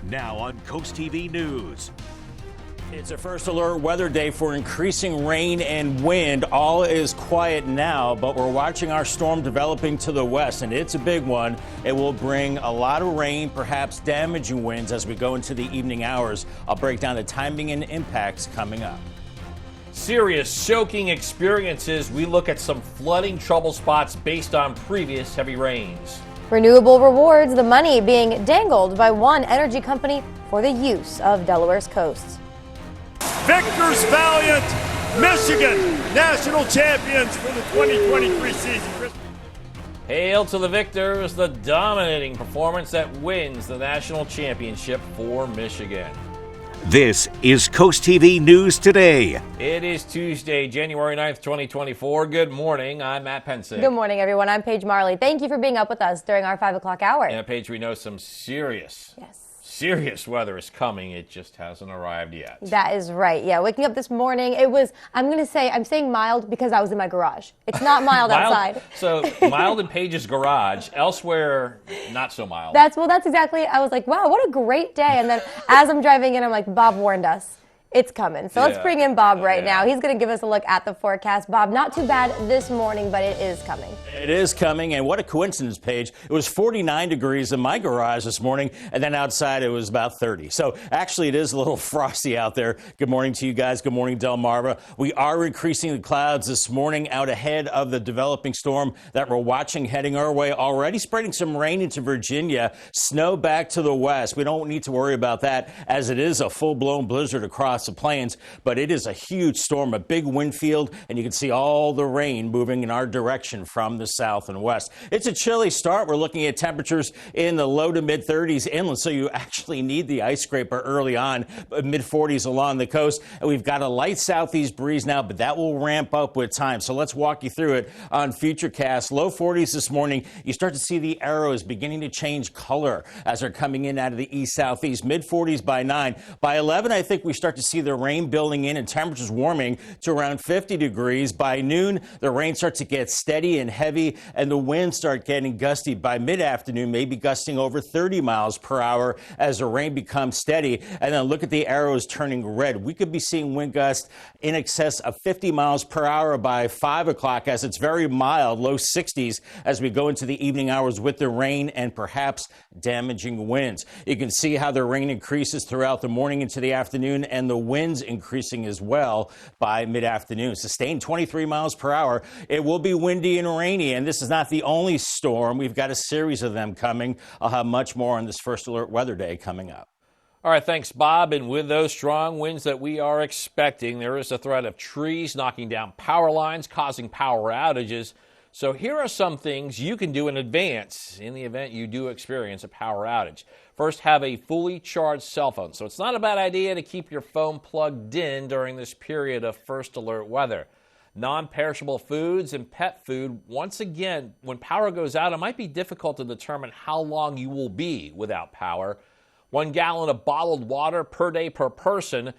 Now on CoastTV News. It's a first alert weather day for increasing rain and wind. All is quiet now, but we're watching our storm developing to the west, and it's a big one. It will bring a lot of rain, perhaps damaging winds as we go into the evening hours. I'll break down the timing and impacts coming up. Serious soaking experiences. We look at some flooding trouble spots based on previous heavy rains. Renewable rewards, the money being dangled by one energy company for the use of Delaware's coasts. Victors Valiant, Michigan, national champions for the 2023 season. Hail to the victors, the dominating performance that wins the national championship for Michigan. This is CoastTV News Today. It is Tuesday, January 9th, 2024. Good morning. I'm Matt Pensick. Good morning, everyone. I'm Paige Marley. Thank you for being up with us during our 5 o'clock hour. And Paige, we know some serious weather is coming. It just hasn't arrived yet. That is right. Yeah, waking up this morning, I'm saying mild because I was in my garage. It's not mild outside. So mild in Paige's garage. Elsewhere, not so mild. That's exactly, I was like, wow, what a great day. And then as I'm driving in, I'm like, Bob warned us. It's coming. So let's bring in Bob right now. He's going to give us a look at the forecast. Bob, not too bad this morning, but it is coming. It is coming, and what a coincidence, Paige. It was 49 degrees in my garage this morning, and then outside it was about 30. So actually it is a little frosty out there. Good morning to you guys. Good morning, Delmarva. We are increasing the clouds this morning out ahead of the developing storm that we're watching heading our way, already spreading some rain into Virginia, snow back to the west. We don't need to worry about that as it is a full-blown blizzard across the plains, but it is a huge storm, a big wind field, and you can see all the rain moving in our direction from the south and west. It's a chilly start. We're looking at temperatures in the low to mid 30s inland, so you actually need the ice scraper early on, mid 40s along the coast. And we've got a light southeast breeze now, but that will ramp up with time. So let's walk you through it on Futurecast. Low 40s this morning. You start to see the arrows beginning to change color as they're coming in out of the east southeast. Mid 40s by 9. By 11, I think we start to see the rain building in and temperatures warming to around 50 degrees. By noon, the rain starts to get steady and heavy, and the winds start getting gusty. By mid-afternoon, maybe gusting over 30 miles per hour as the rain becomes steady. And then look at the arrows turning red. We could be seeing wind gusts in excess of 50 miles per hour by 5 o'clock as it's very mild, low 60s as we go into the evening hours with the rain and perhaps damaging winds. You can see how the rain increases throughout the morning into the afternoon, and the winds increasing as well by mid-afternoon. Sustained 23 miles per hour. It will be windy and rainy, and this is not the only storm. We've got a series of them coming. I'll have much more on this first alert weather day coming up. All right, thanks, Bob. And with those strong winds that we are expecting, there is a threat of trees knocking down power lines, causing power outages. So here are some things you can do in advance in the event you do experience a power outage. First, have a fully charged cell phone. So it's not a bad idea to keep your phone plugged in during this period of first alert weather. Non-perishable foods and pet food. Once again, when power goes out, it might be difficult to determine how long you will be without power. 1 gallon of bottled water per day per person.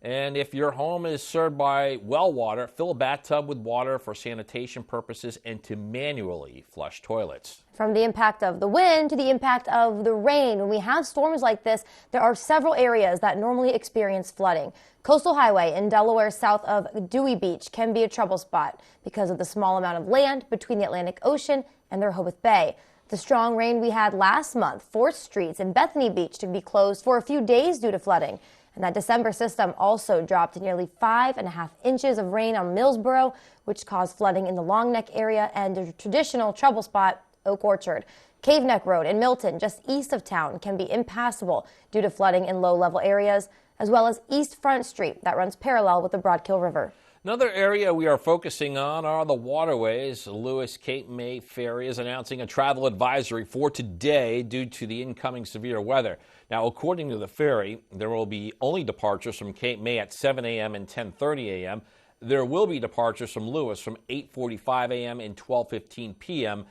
And if your home is served by well water, fill a bathtub with water for sanitation purposes and to manually flush toilets. From the impact of the wind to the impact of the rain, when we have storms like this, there are several areas that normally experience flooding. Coastal Highway in Delaware south of Dewey Beach can be a trouble spot because of the small amount of land between the Atlantic Ocean and the Rehoboth Bay. The strong rain we had last month forced streets in Bethany Beach to be closed for a few days due to flooding. And that December system also dropped nearly 5.5 inches of rain on Millsboro, which caused flooding in the Long Neck area and a traditional trouble spot, Oak Orchard. Cave Neck Road in Milton, just east of town, can be impassable due to flooding in low-level areas, as well as East Front Street that runs parallel with the Broadkill River. Another area we are focusing on are the waterways. Lewis Cape May Ferry is announcing a travel advisory for today due to the incoming severe weather. Now, according to the ferry, there will be only departures from Cape May at 7 a.m. and 10:30 a.m. There will be departures from Lewis from 8:45 a.m. and 12:15 p.m.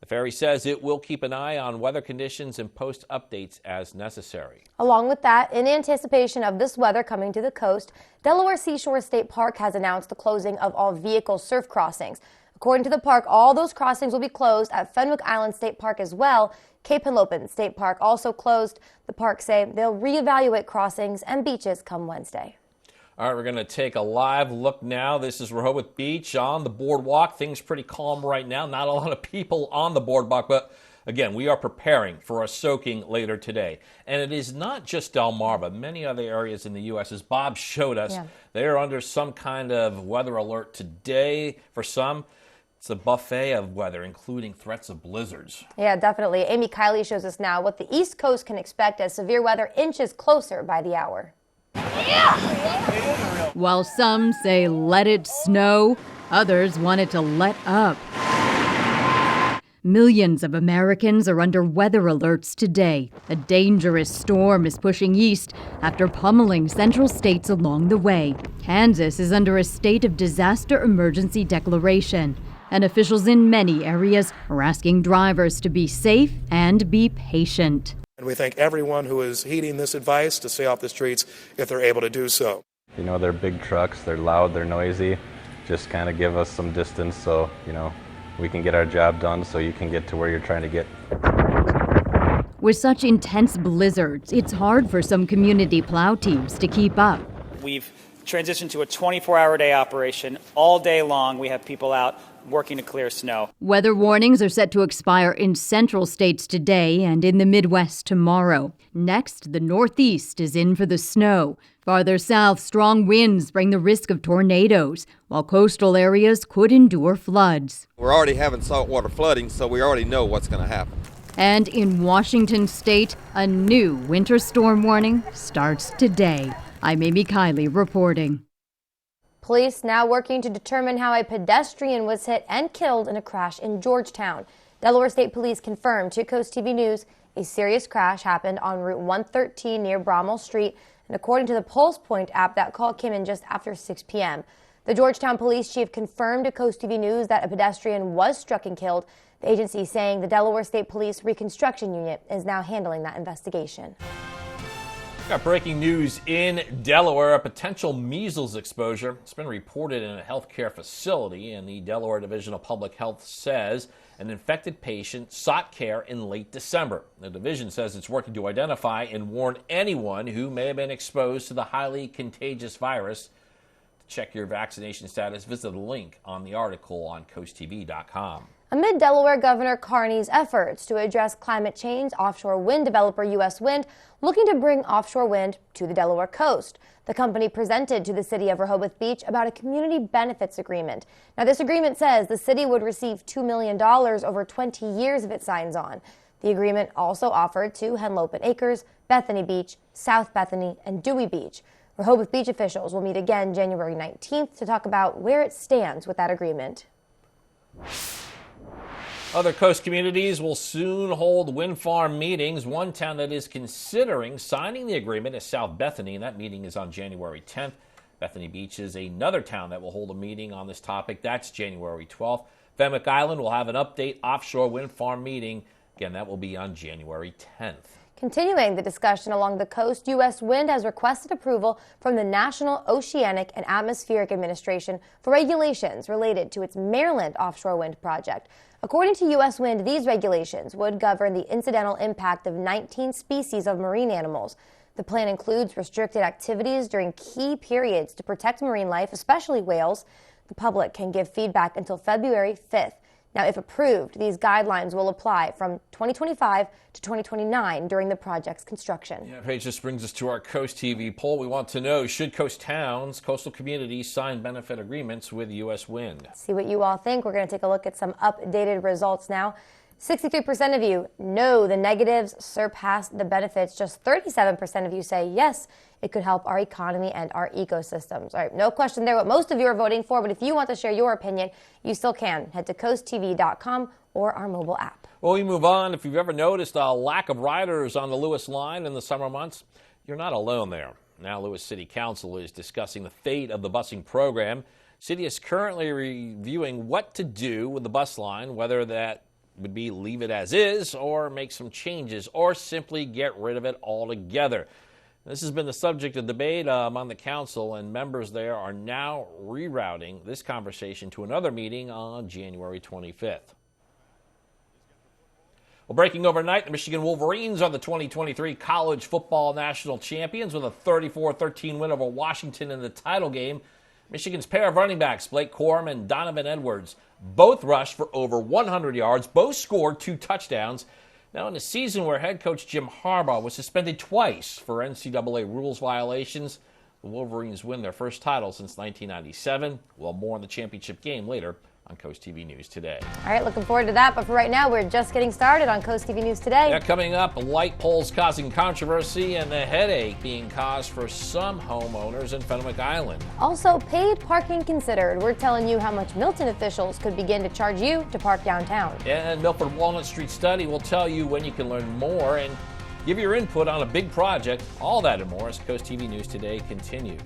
The ferry says it will keep an eye on weather conditions and post updates as necessary. Along with that, in anticipation of this weather coming to the coast, Delaware Seashore State Park has announced the closing of all vehicle surf crossings. According to the park, all those crossings will be closed at Fenwick Island State Park as well. Cape Henlopen State Park also closed. The park say they'll reevaluate crossings and beaches come Wednesday. All right, we're going to take a live look now. This is Rehoboth Beach on the boardwalk. Things pretty calm right now. Not a lot of people on the boardwalk, but again, we are preparing for a soaking later today. And it is not just Delmarva. Many other areas in the U.S., as Bob showed us, they are under some kind of weather alert today. For some, it's a buffet of weather, including threats of blizzards. Yeah, definitely. Amy Kiley shows us now what the East Coast can expect as severe weather inches closer by the hour. While some say let it snow, others want it to let up. Millions of Americans are under weather alerts today. A dangerous storm is pushing east after pummeling central states along the way. Kansas is under a state of disaster emergency declaration, and officials in many areas are asking drivers to be safe and be patient. And we thank everyone who is heeding this advice to stay off the streets if they're able to do so. You know, they're big trucks, they're loud, they're noisy. Just kind of give us some distance so, we can get our job done so you can get to where you're trying to get. With such intense blizzards, it's hard for some community plow teams to keep up. We've transitioned to a 24-hour-a-day operation. All day long, we have people out working to clear snow. Weather warnings are set to expire in central states today and in the Midwest tomorrow. Next, the Northeast is in for the snow. Farther south, strong winds bring the risk of tornadoes, while coastal areas could endure floods. We're already having saltwater flooding, so we already know what's going to happen. And in Washington state, a new winter storm warning starts today. I'm Amy Kiley reporting. Police now working to determine how a pedestrian was hit and killed in a crash in Georgetown. Delaware State Police confirmed to CoastTV News a serious crash happened on Route 113 near Brommel Street. And according to the Pulse Point app, that call came in just after 6 p.m. The Georgetown Police Chief confirmed to CoastTV News that a pedestrian was struck and killed. The agency saying the Delaware State Police Reconstruction Unit is now handling that investigation. Got breaking news in Delaware, a potential measles exposure. It's been reported in a healthcare facility, and the Delaware Division of Public Health says an infected patient sought care in late December. The division says it's working to identify and warn anyone who may have been exposed to the highly contagious virus. To check your vaccination status, visit the link on the article on CoastTV.com. Amid Delaware Governor Carney's efforts to address climate change, offshore wind developer U.S. Wind looking to bring offshore wind to the Delaware coast. The company presented to the city of Rehoboth Beach about a community benefits agreement. Now, this agreement says the city would receive $2 million over 20 years if it signs on. The agreement also offered to Henlopen Acres, Bethany Beach, South Bethany, and Dewey Beach. Rehoboth Beach officials will meet again January 19th to talk about where it stands with that agreement. Other coast communities will soon hold wind farm meetings. One town that is considering signing the agreement is South Bethany, and that meeting is on January 10th. Bethany Beach is another town that will hold a meeting on this topic. That's January 12th. Fenwick Island will have an update offshore wind farm meeting. Again, that will be on January 10th. Continuing the discussion along the coast, U.S. Wind has requested approval from the National Oceanic and Atmospheric Administration for regulations related to its Maryland offshore wind project. According to U.S. Wind, these regulations would govern the incidental impact of 19 species of marine animals. The plan includes restricted activities during key periods to protect marine life, especially whales. The public can give feedback until February 5th. Now, if approved, these guidelines will apply from 2025 to 2029 during the project's construction. Yeah, Paige, this brings us to our Coast TV poll. We want to know, should coast towns, coastal communities sign benefit agreements with U.S. Wind? See what you all think. We're going to take a look at some updated results now. 63% of you know the negatives surpass the benefits. Just 37% of you say yes, it could help our economy and our ecosystems. All right, no question there what most of you are voting for, but if you want to share your opinion, you still can. Head to CoastTV.com or our mobile app. Well, we move on. If you've ever noticed a lack of riders on the Lewis line in the summer months, you're not alone there. Now, Lewis City Council is discussing the fate of the busing program. City is currently reviewing what to do with the bus line, whether that would be leave it as is or make some changes or simply get rid of it altogether. This has been the subject of debate among the council, and members there are now rerouting this conversation to another meeting on January 25th. Well, breaking overnight, the Michigan Wolverines are the 2023 college football national champions with a 34-13 win over Washington in the title game. Michigan's pair of running backs, Blake Corum and Donovan Edwards, both rushed for over 100 yards. Both scored 2 touchdowns. Now, in a season where head coach Jim Harbaugh was suspended twice for NCAA rules violations, the Wolverines win their first title since 1997. Well, more on the championship game later on Coast TV News Today. All right, looking forward to that. But for right now, we're just getting started on Coast TV News Today. Yeah, coming up, light poles causing controversy and the headache being caused for some homeowners in Fenwick Island. Also, paid parking considered. We're telling you how much Milton officials could begin to charge you to park downtown. And Milford Walnut Street study will tell you when you can learn more and give your input on a big project. All that and more as Coast TV News Today continues.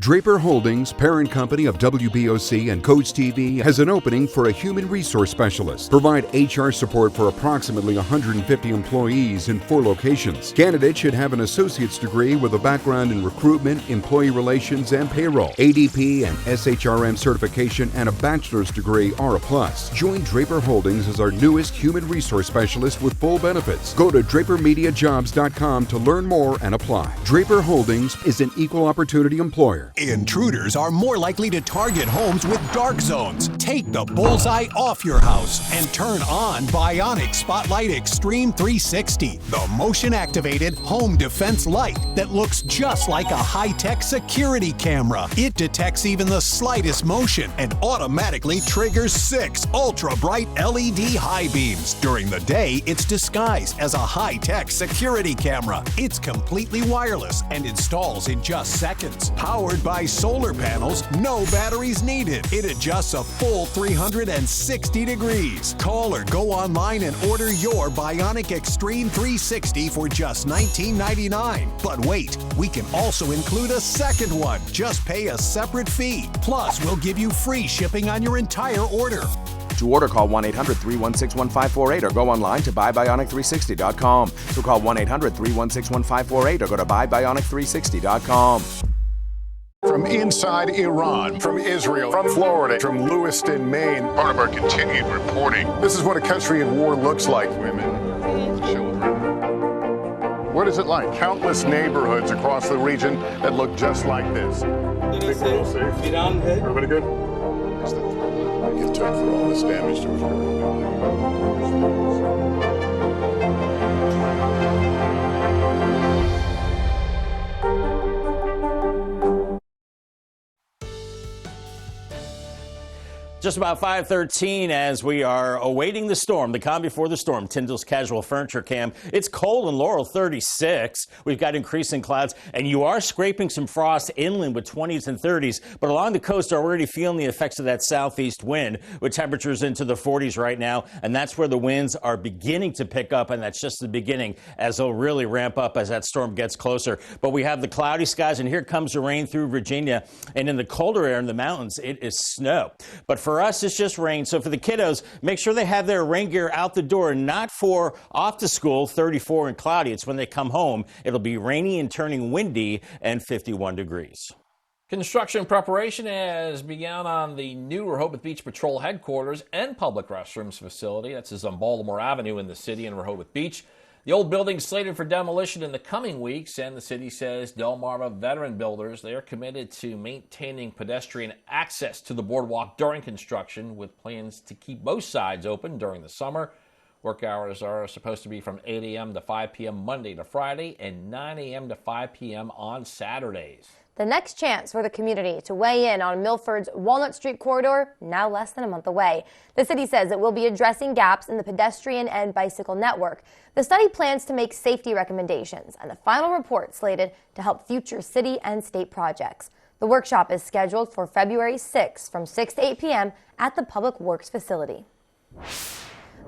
Draper Holdings, parent company of WBOC and CoastTV, has an opening for a human resource specialist. Provide HR support for approximately 150 employees in 4 locations. Candidates should have an associate's degree with a background in recruitment, employee relations, and payroll. ADP and SHRM certification and a bachelor's degree are a plus. Join Draper Holdings as our newest human resource specialist with full benefits. Go to drapermediajobs.com to learn more and apply. Draper Holdings is an equal opportunity employer. Intruders are more likely to target homes with dark zones. Take the bullseye off your house and turn on Bionic Spotlight Extreme 360, the motion-activated home defense light that looks just like a high-tech security camera. It detects even the slightest motion and automatically triggers 6 ultra-bright LED high beams. During the day, it's disguised as a high-tech security camera. It's completely wireless and installs in just seconds. Powered by solar panels, no batteries needed. It adjusts a full 360 degrees. Call or go online and order your Bionic Extreme 360 for just $19.99. But wait, we can also include a second one. Just pay a separate fee. Plus, we'll give you free shipping on your entire order. To order, call 1-800-316-1548 or go online to buybionic360.com. So call 1-800-316-1548 or go to buybionic360.com. From inside Iran, from Israel, from Florida, from Lewiston, Maine. Part of our continued reporting. This is what a country in war looks like. Women, children. What is it like? Countless neighborhoods across the region that look just like this. Everybody good? It took for all this damage to occur. Just about 5:13 as we are awaiting the storm, the calm before the storm. Tyndall's Casual Furniture Cam. It's cold in Laurel, 36. We've got increasing clouds, and you are scraping some frost inland with 20s and 30s. But along the coast, are already feeling the effects of that southeast wind with temperatures into the 40s right now. And that's where the winds are beginning to pick up, and that's just the beginning as they'll really ramp up as that storm gets closer. But we have the cloudy skies, and here comes the rain through Virginia. And in the colder air in the mountains, it is snow. But for us, it's just rain. So for the kiddos, make sure they have their rain gear out the door, not for off to school, 34 and cloudy. It's when they come home. It'll be rainy and turning windy and 51 degrees. Construction preparation has begun on the new Rehoboth Beach Patrol headquarters and public restrooms facility. That's on Baltimore Avenue in the city in Rehoboth Beach. The old building is slated for demolition in the coming weeks, and the city says Delmarva veteran builders, they are committed to maintaining pedestrian access to the boardwalk during construction, with plans to keep both sides open during the summer. Work hours are supposed to be from 8 a.m. to 5 p.m. Monday to Friday and 9 a.m. to 5 p.m. on Saturdays. The next chance for the community to weigh in on Milford's Walnut Street corridor, now less than a month away. The city says it will be addressing gaps in the pedestrian and bicycle network. The study plans to make safety recommendations, and the final report slated to help future city and state projects. The workshop is scheduled for February 6 from 6 to 8 p.m. at the Public Works facility.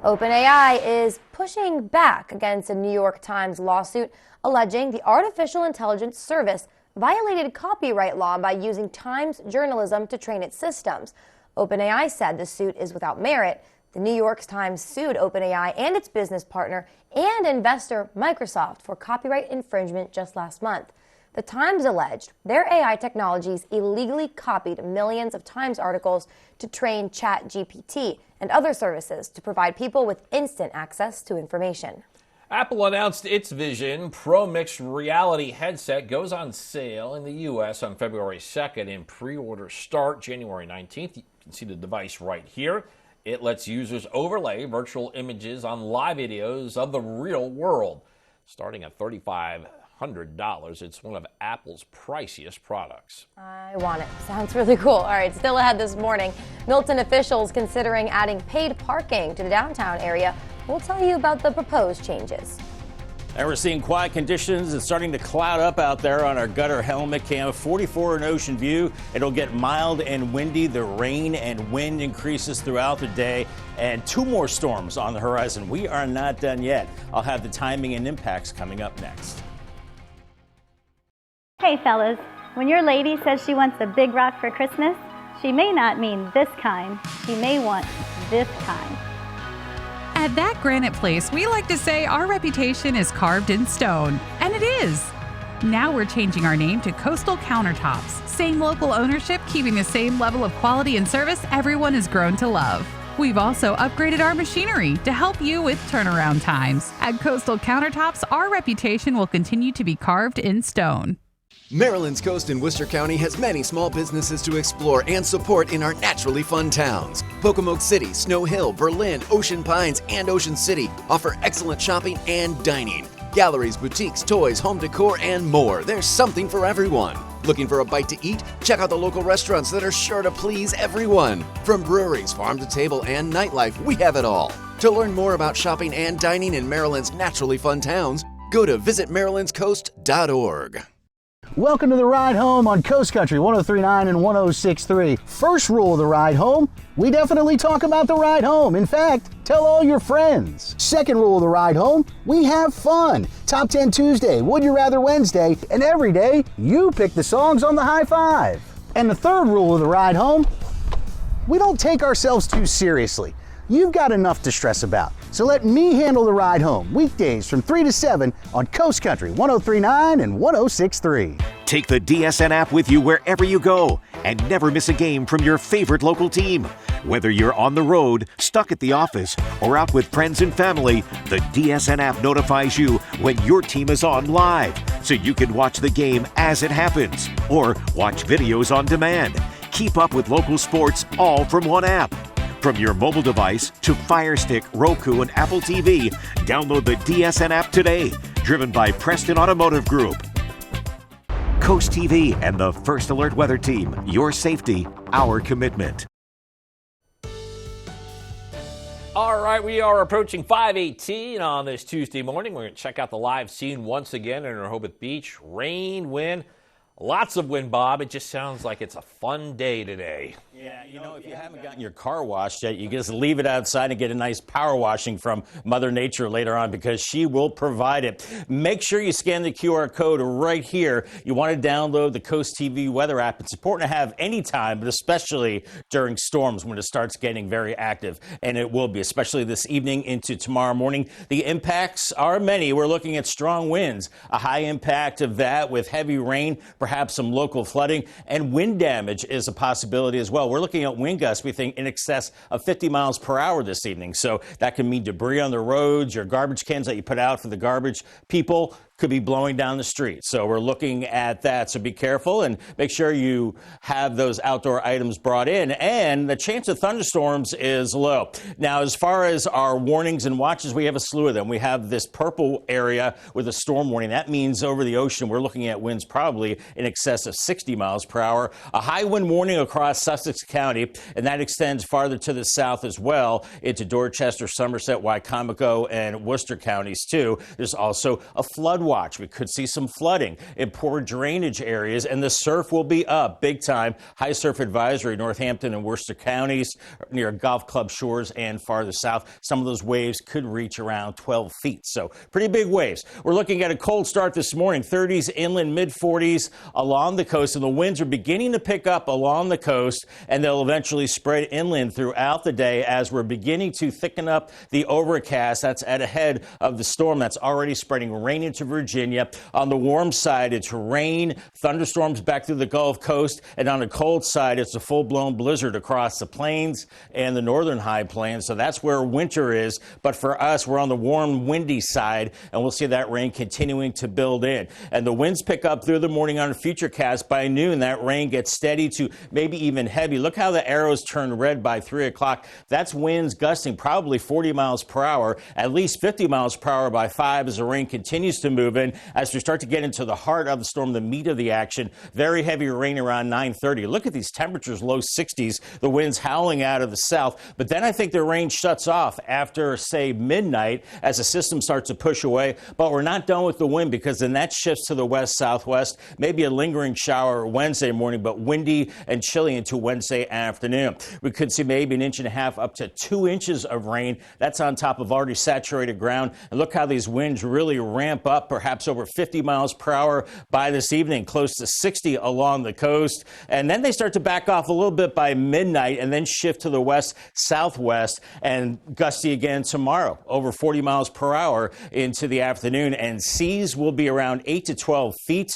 OpenAI is pushing back against a New York Times lawsuit alleging the artificial intelligence service violated copyright law by using Times journalism to train its systems. OpenAI said the suit is without merit. The New York Times sued OpenAI and its business partner and investor Microsoft for copyright infringement just last month. The Times alleged their AI technologies illegally copied millions of Times articles to train ChatGPT and other services to provide people with instant access to information. Apple announced its Vision Pro mixed reality headset goes on sale in the U.S. on February 2nd, and pre-orders start January 19th. You can see the device right here. It lets users overlay virtual images on live videos of the real world. Starting at $3,500, it's one of Apple's priciest products. I want it. Sounds really cool. All right, still ahead this morning, Milton officials considering adding paid parking to the downtown area. We'll tell you about the proposed changes. And we're seeing quiet conditions. It's starting to cloud up out there on our gutter helmet cam. 44 in Ocean View. It'll get mild and windy. The rain and wind increases throughout the day. And 2 more storms on the horizon. We are not done yet. I'll have the timing and impacts coming up next. Hey fellas, when your lady says she wants a big rock for Christmas, she may not mean this kind. She may want this kind. At That Granite Place, we like to say our reputation is carved in stone. And it is. Now we're changing our name to Coastal Countertops. Same local ownership, keeping the same level of quality and service everyone has grown to love. We've also upgraded our machinery to help you with turnaround times. At Coastal Countertops, our reputation will continue to be carved in stone. Maryland's coast in Worcester County has many small businesses to explore and support in our naturally fun towns. Pocomoke City, Snow Hill, Berlin, Ocean Pines, and Ocean City offer excellent shopping and dining. Galleries, boutiques, toys, home decor, and more. There's something for everyone. Looking for a bite to eat? Check out the local restaurants that are sure to please everyone. From breweries, farm to table, and nightlife, we have it all. To learn more about shopping and dining in Maryland's naturally fun towns, go to visitmarylandscoast.org. Welcome to the ride home on Coast Country 103.9 and 106.3. First rule of the ride home, we definitely talk about the ride home. In fact, tell all your friends. Second rule of the ride home, we have fun. Top 10 Tuesday, Would You Rather Wednesday, and every day you pick the songs on the high five. And the third rule of the ride home, we don't take ourselves too seriously. You've got enough to stress about. So let me handle the ride home, weekdays from 3 to 7 on Coast Country 103.9 and 106.3. Take the DSN app with you wherever you go and never miss a game from your favorite local team. Whether you're on the road, stuck at the office, or out with friends and family, the DSN app notifies you when your team is on live, so you can watch the game as it happens or watch videos on demand. Keep up with local sports all from one app. From your mobile device to Fire Stick, Roku, and Apple TV, download the DSN app today. Driven by Preston Automotive Group. Coast TV and the First Alert Weather Team. Your safety, our commitment. All right, we are approaching 5:18 on this Tuesday morning. We're going to check out the live scene once again in Rehoboth Beach. Rain, wind, lots of wind, Bob. It just sounds like it's a fun day today. Yeah, you know, if you haven't gotten your car washed yet, you just leave it outside and get a nice power washing from Mother Nature later on, because she will provide it. Make sure you scan the QR code right here. You want to download the Coast TV weather app. It's important to have any time, but especially during storms when it starts getting very active. And it will be, especially this evening into tomorrow morning. The impacts are many. We're looking at strong winds, a high impact of that with heavy rain, perhaps some local flooding, and wind damage is a possibility as well. We're looking at wind gusts, we think, in excess of 50 miles per hour this evening. So that can mean debris on the roads, your garbage cans that you put out for the garbage people could be blowing down the street. So we're looking at that. So be careful and make sure you have those outdoor items brought in. And the chance of thunderstorms is low. Now, as far as our warnings and watches, we have a slew of them. We have this purple area with a storm warning. That means over the ocean, we're looking at winds probably in excess of 60 miles per hour. A high wind warning across Sussex County, and that extends farther to the south as well into Dorchester, Somerset, Wycomico, and Worcester counties too. There's also a flood watch. We could see some flooding in poor drainage areas, and the surf will be up big time. High surf advisory, Northampton and Worcester counties near golf club shores and farther south. Some of those waves could reach around 12 feet. So pretty big waves. We're looking at a cold start this morning, 30s inland, mid 40s along the coast, and the winds are beginning to pick up along the coast, and they'll eventually spread inland throughout the day as we're beginning to thicken up the overcast. That's at ahead of the storm that's already spreading rain into Virginia. On the warm side, it's rain, thunderstorms back through the Gulf Coast, and on the cold side, it's a full-blown blizzard across the plains and the northern high plains. So that's where winter is. But for us, we're on the warm, windy side, and we'll see that rain continuing to build in. And the winds pick up through the morning on Futurecast. By noon, that rain gets steady to maybe even heavy. Look how the arrows turn red by 3 o'clock. That's winds gusting probably 40 miles per hour, at least 50 miles per hour by 5 as the rain continues to move in. As we start to get into the heart of the storm, the meat of the action, very heavy rain around 9:30. Look at these temperatures, low 60s, the winds howling out of the south. But then I think the rain shuts off after, say, midnight as the system starts to push away. But we're not done with the wind, because then that shifts to the west-southwest, maybe a lingering shower Wednesday morning, but windy and chilly into Wednesday afternoon. We could see maybe 1.5 inches up to 2 inches of rain. That's on top of already saturated ground. And look how these winds really ramp up, perhaps over 50 miles per hour by this evening, close to 60 along the coast. And then they start to back off a little bit by midnight and then shift to the west-southwest and gusty again tomorrow, over 40 miles per hour into the afternoon. And seas will be around 8 to 12 feet,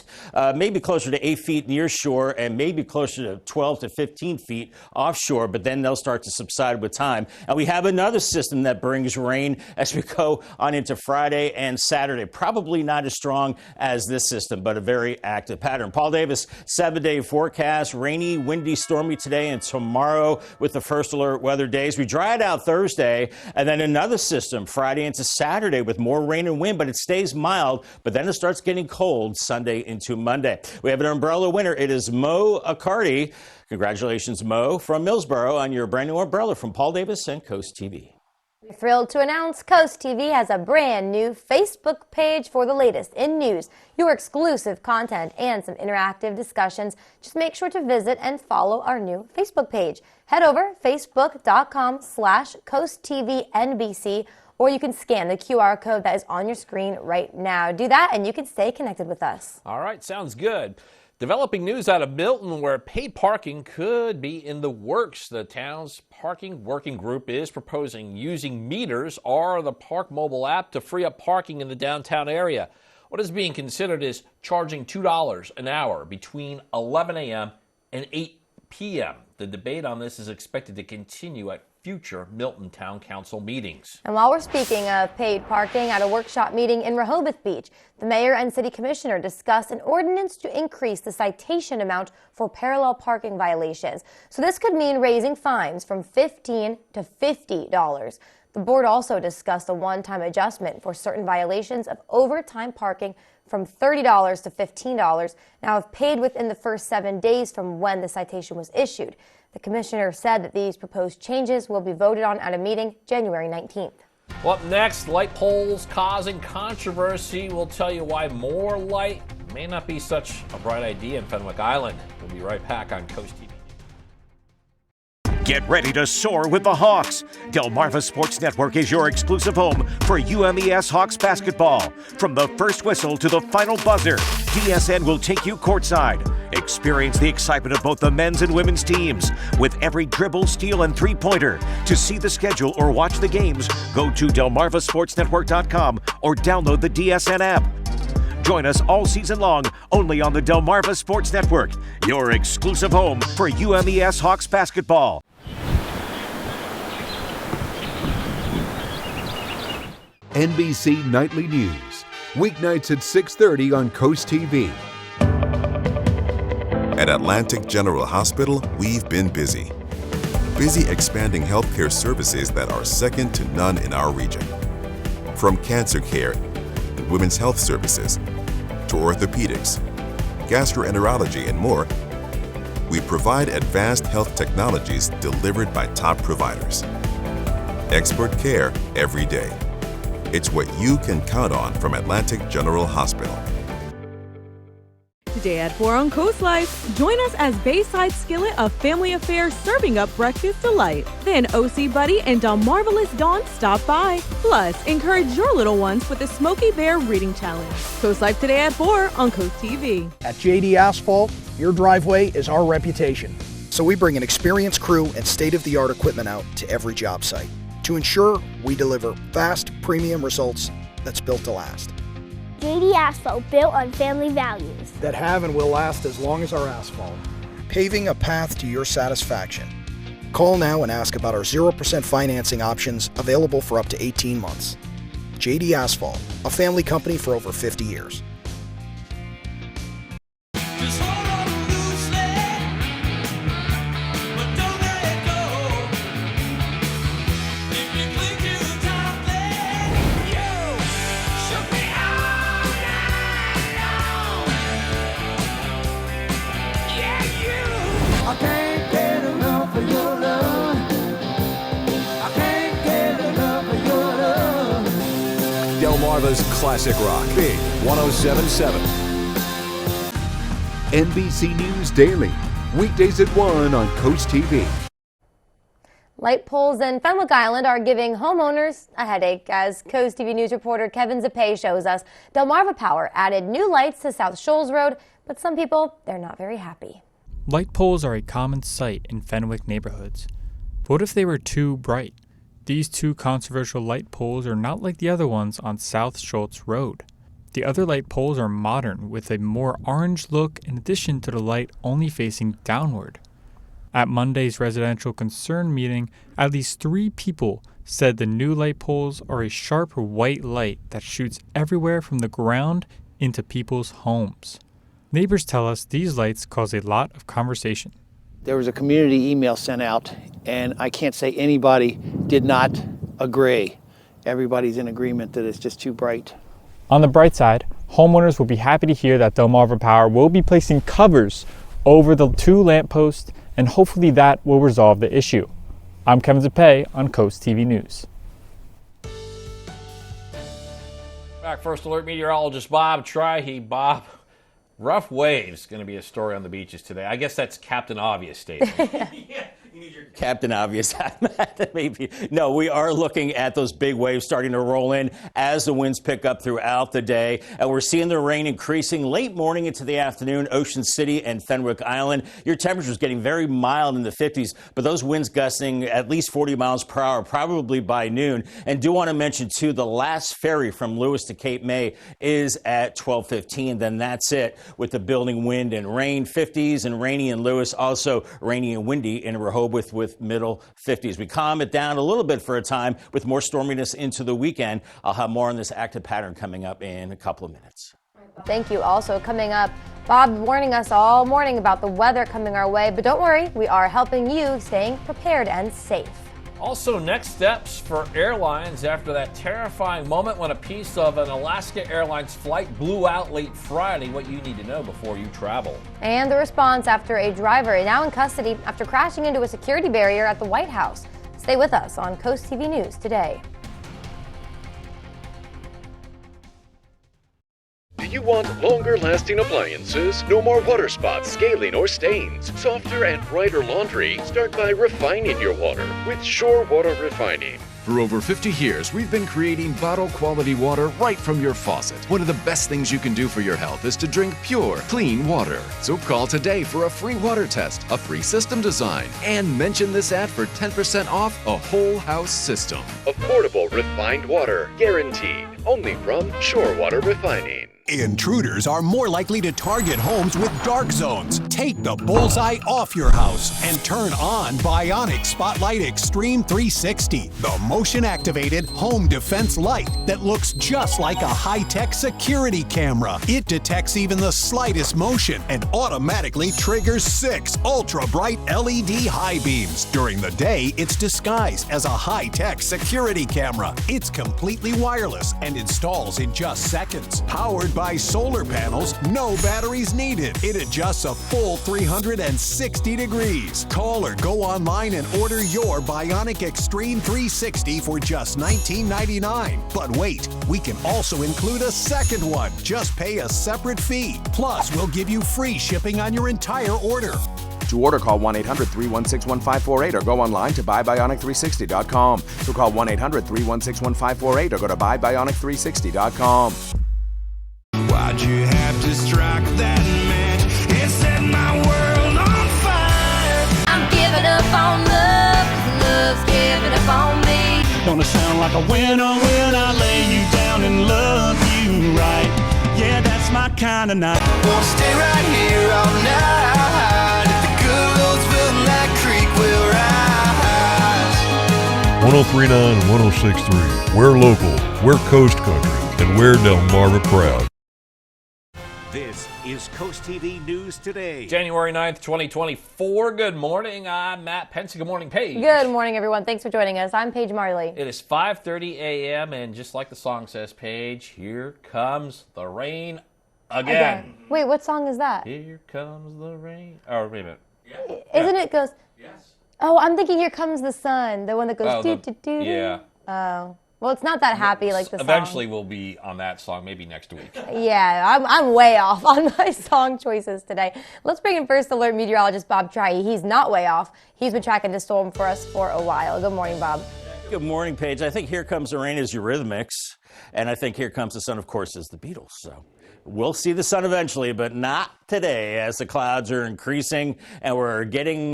maybe closer to 8 feet near shore and maybe closer to 12 to 15 feet offshore. But then they'll start to subside with time. And we have another system that brings rain as we go on into Friday and Saturday. Probably not as strong as this system, but a very active pattern. Paul Davis, 7-day forecast. Rainy, windy, stormy today and tomorrow with the first alert weather days. We dry it out Thursday, and then another system Friday into Saturday with more rain and wind, but it stays mild. But then it starts getting cold Sunday into Monday. We have an umbrella winner. It is Mo Accardi. Congratulations, Mo, from Millsboro, on your brand new umbrella from Paul Davis and Coast TV. We're thrilled to announce Coast TV has a brand new Facebook page for the latest in news, your exclusive content, and some interactive discussions. Just make sure to visit and follow our new Facebook page. Head over facebook.com/CoastTVNBC, or you can scan the QR code that is on your screen right now. Do that and you can stay connected with us. All right, sounds good. Developing news out of Milton, where paid parking could be in the works. The town's parking working group is proposing using meters or the Park mobile app to free up parking in the downtown area. What is being considered is charging $2 an hour between 11 a.m. and 8 p.m. The debate on this is expected to continue at future Milton Town Council meetings. And while we're speaking of paid parking, at a workshop meeting in Rehoboth Beach, the mayor and city commissioner discussed an ordinance to increase the citation amount for parallel parking violations. So this could mean raising fines from $15 to $50. The board also discussed a one-time adjustment for certain violations of overtime parking from $30 to $15, now if paid within the first 7 days from when the citation was issued. The commissioner said that these proposed changes will be voted on at a meeting January 19th. Well, up next, light poles causing controversy. We'll tell you why more light may not be such a bright idea in Fenwick Island. We'll be right back on Coast TV. Get ready to soar with the Hawks. Delmarva Sports Network is your exclusive home for UMES Hawks basketball. From the first whistle to the final buzzer, DSN will take you courtside. Experience the excitement of both the men's and women's teams with every dribble, steal, and three-pointer. To see the schedule or watch the games, go to delmarvasportsnetwork.com or download the DSN app. Join us all season long only on the Delmarva Sports Network, your exclusive home for UMES Hawks basketball. NBC Nightly News, weeknights at 6:30 on Coast TV. At Atlantic General Hospital, we've been busy. Busy expanding healthcare services that are second to none in our region. From cancer care and women's health services to orthopedics, gastroenterology, and more, we provide advanced health technologies delivered by top providers. Expert care every day. It's what you can count on from Atlantic General Hospital. Today at 4 on Coast Life, join us as Bayside Skillet of Family Affairs serving up breakfast delight. Then OC Buddy and Delmarvelous Dawn stop by. Plus, encourage your little ones with the Smokey Bear Reading Challenge. Coast Life today at 4 on Coast TV. At JD Asphalt, your driveway is our reputation. So we bring an experienced crew and state-of-the-art equipment out to every job site to ensure we deliver fast, premium results that's built to last. JD Asphalt, built on family values. That have and will last as long as our asphalt. Paving a path to your satisfaction. Call now and ask about our 0% financing options available for up to 18 months. JD Asphalt, a family company for over 50 years. I can't get enough of your love. I can't get enough of your love. Delmarva's Classic Rock, Big 107.7. NBC News Daily, weekdays at 1 on CoastTV. Light poles in Fenwick Island are giving homeowners a headache. As CoastTV News reporter Kevin Zappé shows us, Delmarva Power added new lights to South Shoals Road, but some people, they're not very happy. Light poles are a common sight in Fenwick neighborhoods. But what if they were too bright? These two controversial light poles are not like the other ones on South Schultz Road. The other light poles are modern with a more orange look in addition to the light only facing downward. At Monday's residential concern meeting, at least 3 people said the new light poles are a sharp white light that shoots everywhere from the ground into people's homes. Neighbors tell us these lights cause a lot of conversation. There was a community email sent out, and I can't say anybody did not agree. Everybody's in agreement that it's just too bright. On the bright side, homeowners will be happy to hear that Delmarva Power will be placing covers over the 2 lampposts, and hopefully that will resolve the issue. I'm Kevin Zappé on CoastTV News. Back First Alert meteorologist Bob Trihey. Bob, rough waves going to be a story on the beaches today. I guess that's Captain Obvious statement. Yeah, you need your Captain Obvious hat. Maybe. No, we are looking at those big waves starting to roll in as the winds pick up throughout the day. And we're seeing the rain increasing late morning into the afternoon, Ocean City and Fenwick Island. Your temperatures getting very mild in the 50s, but those winds gusting at least 40 miles per hour, probably by noon. And do want to mention, too, the last ferry from Lewis to Cape May is at 12:15. Then that's it with the building wind and rain. 50s and rainy in Lewis, also rainy and windy in Rehoboth with middle 50s. We calm it down a little bit for a time with more storminess into the weekend. I'll have more on this active pattern coming up in a couple of minutes. Thank you. Also coming up, Bob warning us all morning about the weather coming our way, but don't worry, we are helping you staying prepared and safe. Also, next steps for airlines after that terrifying moment when a piece of an Alaska Airlines flight blew out late Friday. What you need to know before you travel. And the response after a driver now in custody after crashing into a security barrier at the White House. Stay with us on CoastTV News today. Do you want longer-lasting appliances? No more water spots, scaling, or stains. Softer and brighter laundry? Start by refining your water with Shore Water Refining. For over 50 years, we've been creating bottle-quality water right from your faucet. One of the best things you can do for your health is to drink pure, clean water. So call today for a free water test, a free system design, and mention this ad for 10% off a whole house system. Affordable refined water, guaranteed. Only from Shore Water Refining. Intruders are more likely to target homes with dark zones. Take the bullseye off your house and turn on Bionic Spotlight Extreme 360, the motion-activated home defense light that looks just like a high-tech security camera. It detects even the slightest motion and automatically triggers 6 ultra-bright LED high beams. During the day, it's disguised as a high-tech security camera. It's completely wireless and installs in just seconds. Powered by solar panels, no batteries needed. It adjusts a full 360 degrees. Call or go online and order your Bionic Extreme 360 for just $19.99. But wait, we can also include a second one. Just pay a separate fee. Plus, we'll give you free shipping on your entire order. To order, call 1-800-316-1548 or go online to buybionic360.com. So call 1-800-316-1548 or go to buybionic360.com. Why'd you have to strike that match? It set my world on fire. I'm giving up on love, 'cause love's giving up on me. Gonna sound like a winner when I lay you down and love you right. my kind of night. Won't stay right here all night. If the good roads fill that creek, we'll rise. 1039 and 1063. We're local, we're Coast Country, and we're Delmarva proud. This is Coast TV News Today. January 9th, 2024. Good morning. I'm Matt Pence. Good morning, Paige. Good morning, everyone. Thanks for joining us. I'm Paige Marley. It is 5:30 a.m. and just like the song says, Paige, here comes the rain again. Wait, what song is that? Here comes the rain. Oh, wait a minute. Isn't it goes? Yes. Oh, I'm thinking Here Comes the Sun, the one that goes doo doo doo. Yeah. Oh, well, it's not that happy like the song. Eventually, we'll be on that song, maybe next week. Yeah, I'm way off on my song choices today. Let's bring in First Alert meteorologist Bob Trihe. He's not way off. He's been tracking this storm for us for a while. Good morning, Bob. Good morning, Paige. I think Here Comes the Rain is Eurythmics, and I think Here Comes the Sun, of course, is the Beatles. So we'll see the sun eventually, but not today as the clouds are increasing and we're getting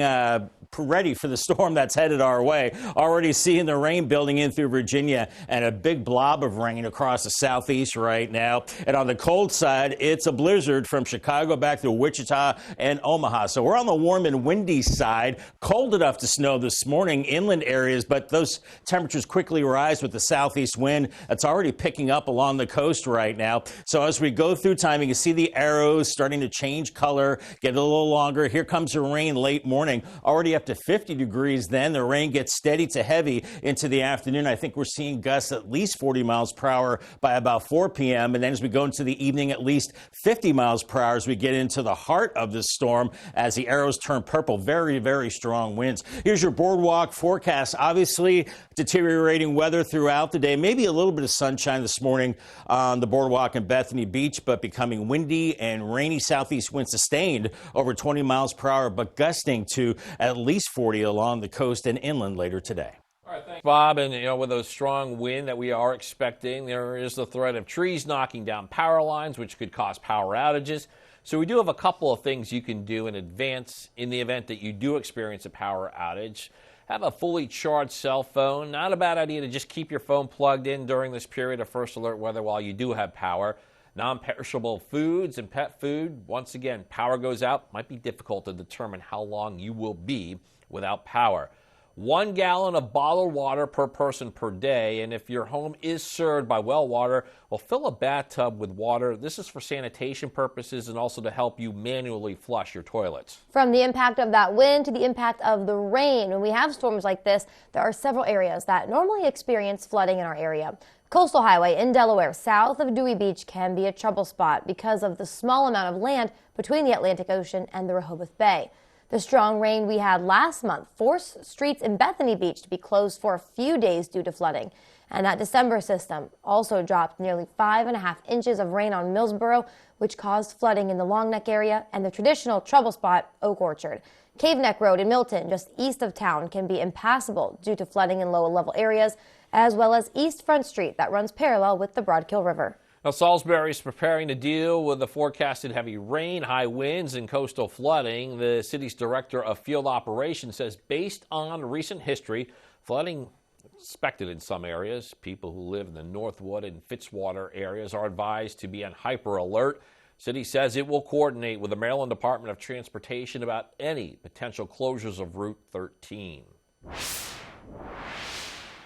ready for the storm that's headed our way. Already seeing the rain building in through Virginia and a big blob of rain across the southeast right now. And on the cold side, it's a blizzard from Chicago back to Wichita and Omaha. So we're on the warm and windy side. Cold enough to snow this morning, inland areas, but those temperatures quickly rise with the southeast wind. That's already picking up along the coast right now. So as we go through time, you can see the arrows starting to change color, get a little longer. Here comes the rain late morning, already up to 50 degrees. Then the rain gets steady to heavy into the afternoon. I think we're seeing gusts at least 40 miles per hour by about 4 p.m. And then as we go into the evening, at least 50 miles per hour as we get into the heart of this storm as the arrows turn purple. Very, very strong winds. Here's your boardwalk forecast. Obviously, deteriorating weather throughout the day. Maybe a little bit of sunshine this morning on the boardwalk in Bethany Beach, but becoming windy and rainy. Southeast winds sustained over 20 miles per hour, but gusting to at least 40 along the coast and inland later today. All right, thanks, Bob. And, with those strong wind that we are expecting, there is the threat of trees knocking down power lines, which could cause power outages. So we do have a couple of things you can do in advance in the event that you do experience a power outage. Have a fully charged cell phone. Not a bad idea to just keep your phone plugged in during this period of first alert weather while you do have power. Non-perishable foods and pet food. Once again, power goes out. Might be difficult to determine how long you will be without power. 1 gallon of bottled water per person per day. And if your home is served by well water, well, fill a bathtub with water. This is for sanitation purposes and also to help you manually flush your toilets. From the impact of that wind to the impact of the rain, when we have storms like this, there are several areas that normally experience flooding in our area. Coastal Highway in Delaware, south of Dewey Beach, can be a trouble spot because of the small amount of land between the Atlantic Ocean and the Rehoboth Bay. The strong rain we had last month forced streets in Bethany Beach to be closed for a few days due to flooding. And that December system also dropped nearly 5.5 inches of rain on Millsboro, which caused flooding in the Long Neck area and the traditional trouble spot, Oak Orchard. Cave Neck Road in Milton, just east of town, can be impassable due to flooding in low-level areas, as well as East Front Street that runs parallel with the Broadkill River. Now, Salisbury is preparing to deal with the forecasted heavy rain, high winds, and coastal flooding. The city's director of field operations says based on recent history, flooding expected in some areas. People who live in the Northwood and Fitzwater areas are advised to be on hyper alert. City says it will coordinate with the Maryland Department of Transportation about any potential closures of Route 13.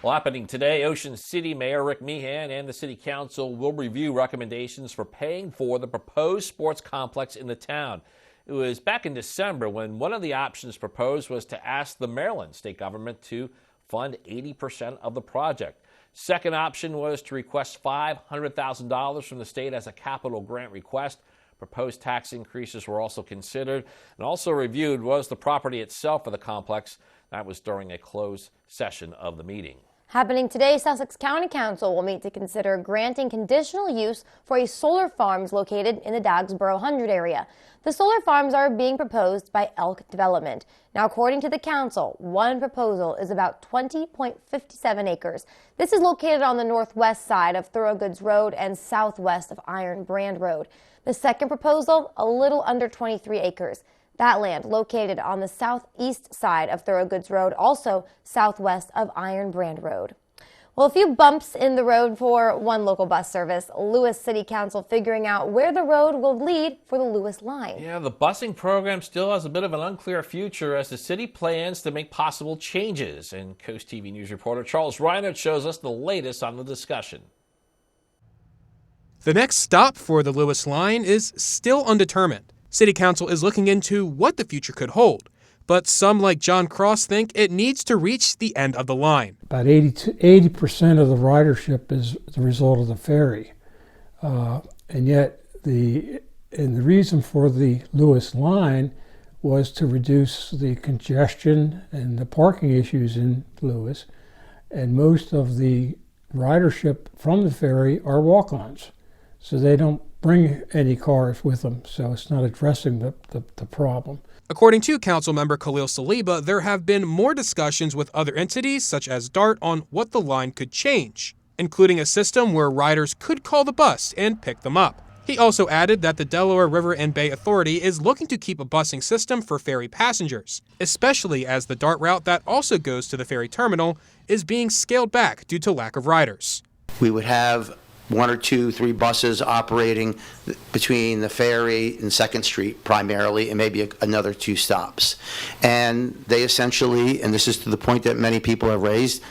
Well, happening today, Ocean City Mayor Rick Meehan and the City Council will review recommendations for paying for the proposed sports complex in the town. It was back in December when one of the options proposed was to ask the Maryland state government to fund 80% of the project. Second option was to request $500,000 from the state as a capital grant request. Proposed tax increases were also considered, and also reviewed was the property itself for the complex. That was during a closed session of the meeting. Happening today, Sussex County Council will meet to consider granting conditional use for a solar farms located in the Dagsboro 100 area. The solar farms are being proposed by Elk Development. Now, according to the council, one proposal is about 20.57 acres. This is located on the northwest side of Thoroughgoods Road and southwest of Iron Brand Road. The second proposal, a little under 23 acres. That land located on the southeast side of Thoroughgoods Road, also southwest of Iron Brand Road. Well, Well, a few bumps in the road for one local bus service. Lewis City Council figuring out where the road will lead for the Lewis line. Yeah, the busing program still has a bit of an unclear future as the city plans to make possible changes. And Coast TV News reporter Charles Reinert shows us the latest on the discussion. The next stop for the Lewis line is still undetermined. City Council is looking into what the future could hold. But some, like John Cross, think it needs to reach the end of the line. About 80% of the ridership is the result of the ferry. And yet the reason for the Lewis line was to reduce the congestion and the parking issues in Lewis. And most of the ridership from the ferry are walk-ons. So they don't bring any cars with them. So it's not addressing the problem. According to Councilmember Khalil Saliba, there have been more discussions with other entities, such as DART, on what the line could change, including a system where riders could call the bus and pick them up. He also added that the Delaware River and Bay Authority is looking to keep a busing system for ferry passengers, especially as the DART route that also goes to the ferry terminal is being scaled back due to lack of riders. We would have 1 or 2, 3 buses operating between the ferry and 2nd Street primarily, and maybe another 2 stops. And they essentially, and this is to the point that many people have raised,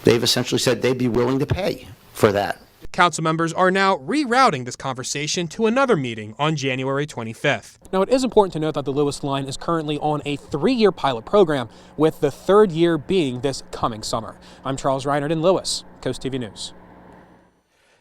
they've essentially said they'd be willing to pay for that. Council members are now rerouting this conversation to another meeting on January 25th. Now, it is important to note that the Lewis line is currently on a 3-year pilot program, with the 3rd year being this coming summer. I'm Charles Reinert in Lewis, Coast TV News.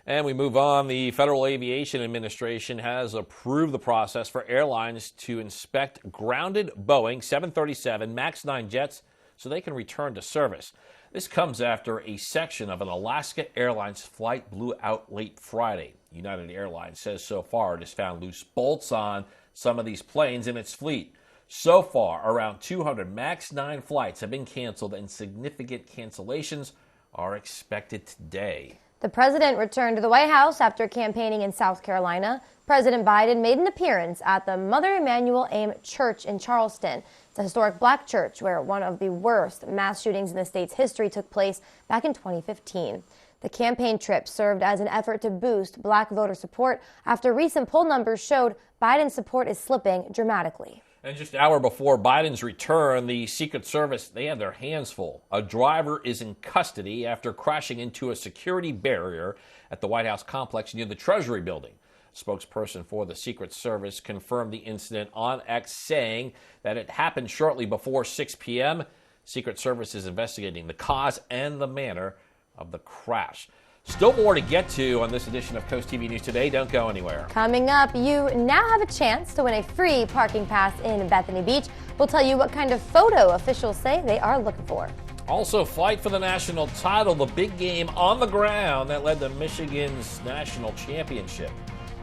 And we move on. The Federal Aviation Administration has approved the process for airlines to inspect grounded Boeing 737 MAX 9 jets so they can return to service. This comes after a section of an Alaska Airlines flight blew out late Friday. United Airlines says so far it has found loose bolts on some of these planes in its fleet. So far, around 200 MAX 9 flights have been canceled, and significant cancellations are expected today. The president returned to the White House after campaigning in South Carolina. President Biden made an appearance at the Mother Emanuel AIM Church in Charleston. It's a historic black church where one of the worst mass shootings in the state's history took place back in 2015. The campaign trip served as an effort to boost black voter support after recent poll numbers showed Biden's support is slipping dramatically. And just an hour before Biden's return, the Secret Service, they had their hands full. A driver is in custody after crashing into a security barrier at the White House complex near the Treasury building. A spokesperson for the Secret Service confirmed the incident on X, saying that it happened shortly before 6 p.m. Secret Service is investigating the cause and the manner of the crash. Still more to get to on this edition of Coast TV News Today. Don't go anywhere. Coming up, you now have a chance to win a free parking pass in Bethany Beach. We'll tell you what kind of photo officials say they are looking for. Also, fight for the national title, the big game on the ground that led to Michigan's national championship.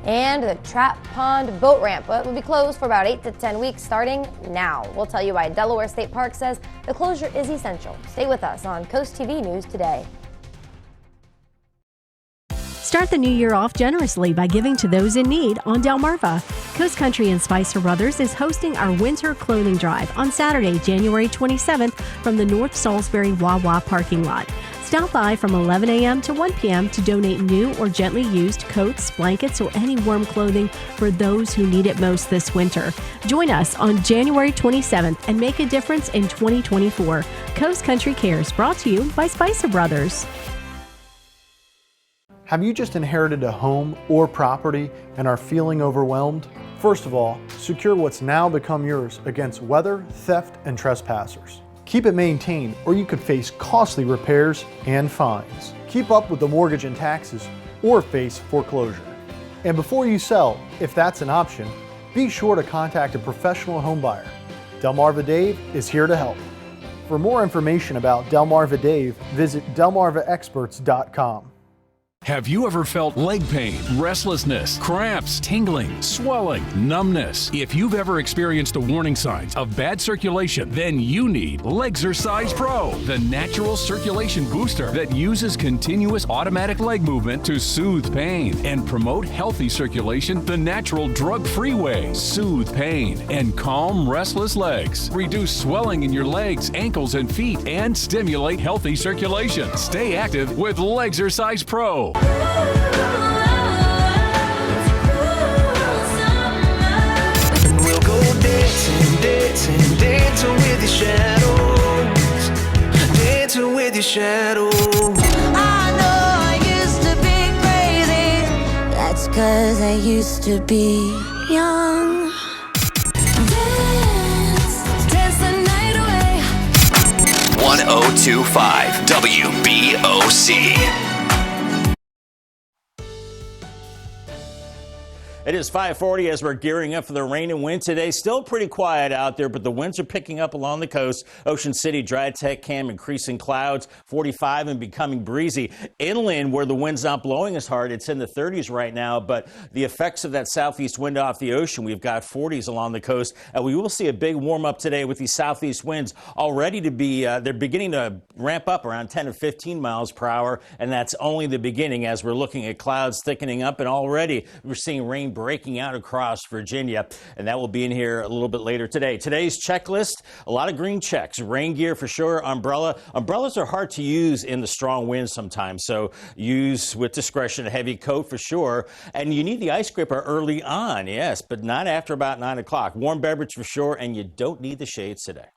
And the Trap Pond boat ramp will be closed for about 8 to 10 weeks starting now. We'll tell you why Delaware State Park says the closure is essential. Stay with us on Coast TV News Today. Start the new year off generously by giving to those in need on Delmarva. Coast Country and Spicer Brothers is hosting our winter clothing drive on Saturday, January 27th from the North Salisbury Wawa parking lot. Stop by from 11 a.m. to 1 p.m. to donate new or gently used coats, blankets, or any warm clothing for those who need it most this winter. Join us on January 27th and make a difference in 2024. Coast Country Cares, brought to you by Spicer Brothers. Have you just inherited a home or property and are feeling overwhelmed? First of all, secure what's now become yours against weather, theft, and trespassers. Keep it maintained, or you could face costly repairs and fines. Keep up with the mortgage and taxes, or face foreclosure. And before you sell, if that's an option, be sure to contact a professional homebuyer. Delmarva Dave is here to help. For more information about Delmarva Dave, visit delmarvaexperts.com. Have you ever felt leg pain, restlessness, cramps, tingling, swelling, numbness? If you've ever experienced the warning signs of bad circulation, then you need Legzercise Pro, the natural circulation booster that uses continuous automatic leg movement to soothe pain and promote healthy circulation the natural drug-free way. Soothe pain and calm restless legs. Reduce swelling in your legs, ankles, and feet, and stimulate healthy circulation. Stay active with Legzercise Pro. We'll go dancing, dancing, dancing with your shadows, dancing with your shadows. I know I used to be crazy, that's 'cause I used to be young. Dance, dance the night away. 1025 WBOC. It is 5:40 as we're gearing up for the rain and wind today. Still pretty quiet out there, but the winds are picking up along the coast. Ocean City, dry tech cam, increasing clouds, 45 and becoming breezy. Inland, where the wind's not blowing as hard, it's in the 30s right now, but the effects of that southeast wind off the ocean, we've got 40s along the coast. And we will see a big warm up today with these southeast winds already to be, they're beginning to ramp up around 10 to 15 miles per hour. And that's only the beginning as we're looking at clouds thickening up. And already we're seeing rain breaking out across Virginia, and that will be in here a little bit later today. Today's checklist, a lot of green checks. Rain gear for sure, umbrella. Umbrellas are hard to use in the strong winds sometimes, so use with discretion. A heavy coat for sure, and you need the ice scraper early on, yes, but not after about 9 o'clock. Warm beverage for sure, and you don't need the shades today.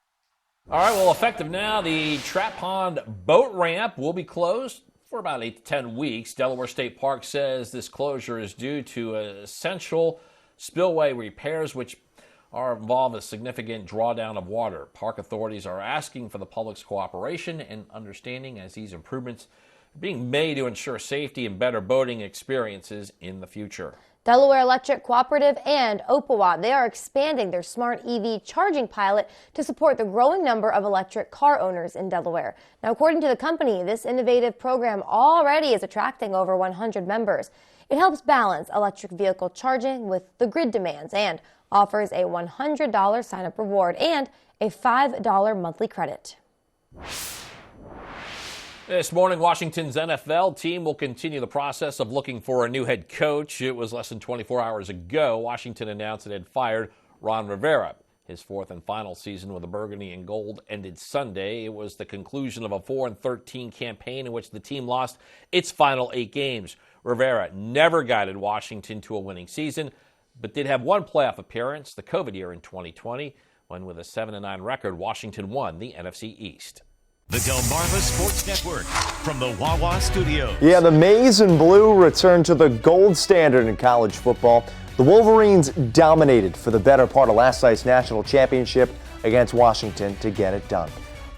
All right, well, effective now, the Trap Pond boat ramp will be closed for about 8 to 10 weeks. Delaware State Park says this closure is due to essential spillway repairs, which involve a significant drawdown of water. Park authorities are asking for the public's cooperation and understanding as these improvements are being made to ensure safety and better boating experiences in the future. Delaware Electric Cooperative and Opawa, they are expanding their smart EV charging pilot to support the growing number of electric car owners in Delaware. Now, according to the company, this innovative program already is attracting over 100 members. It helps balance electric vehicle charging with the grid demands and offers a $100 sign-up reward and a $5 monthly credit. This morning, Washington's NFL team will continue the process of looking for a new head coach. It was less than 24 hours ago Washington announced it had fired Ron Rivera. His fourth and final season with the Burgundy and Gold ended Sunday. It was the conclusion of a 4-13 campaign in which the team lost its final 8 games. Rivera never guided Washington to a winning season, but did have one playoff appearance, the COVID year in 2020, when with a 7-9 record, Washington won the NFC East. The Delmarva Sports Network from the Wawa Studios. Yeah, the Maize and Blue returned to the gold standard in college football. The Wolverines dominated for the better part of last night's national championship against Washington to get it done.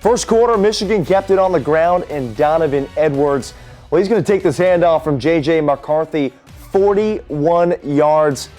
First quarter, Michigan kept it on the ground, and Donovan Edwards, well, he's going to take this handoff from J.J. McCarthy, 41 yards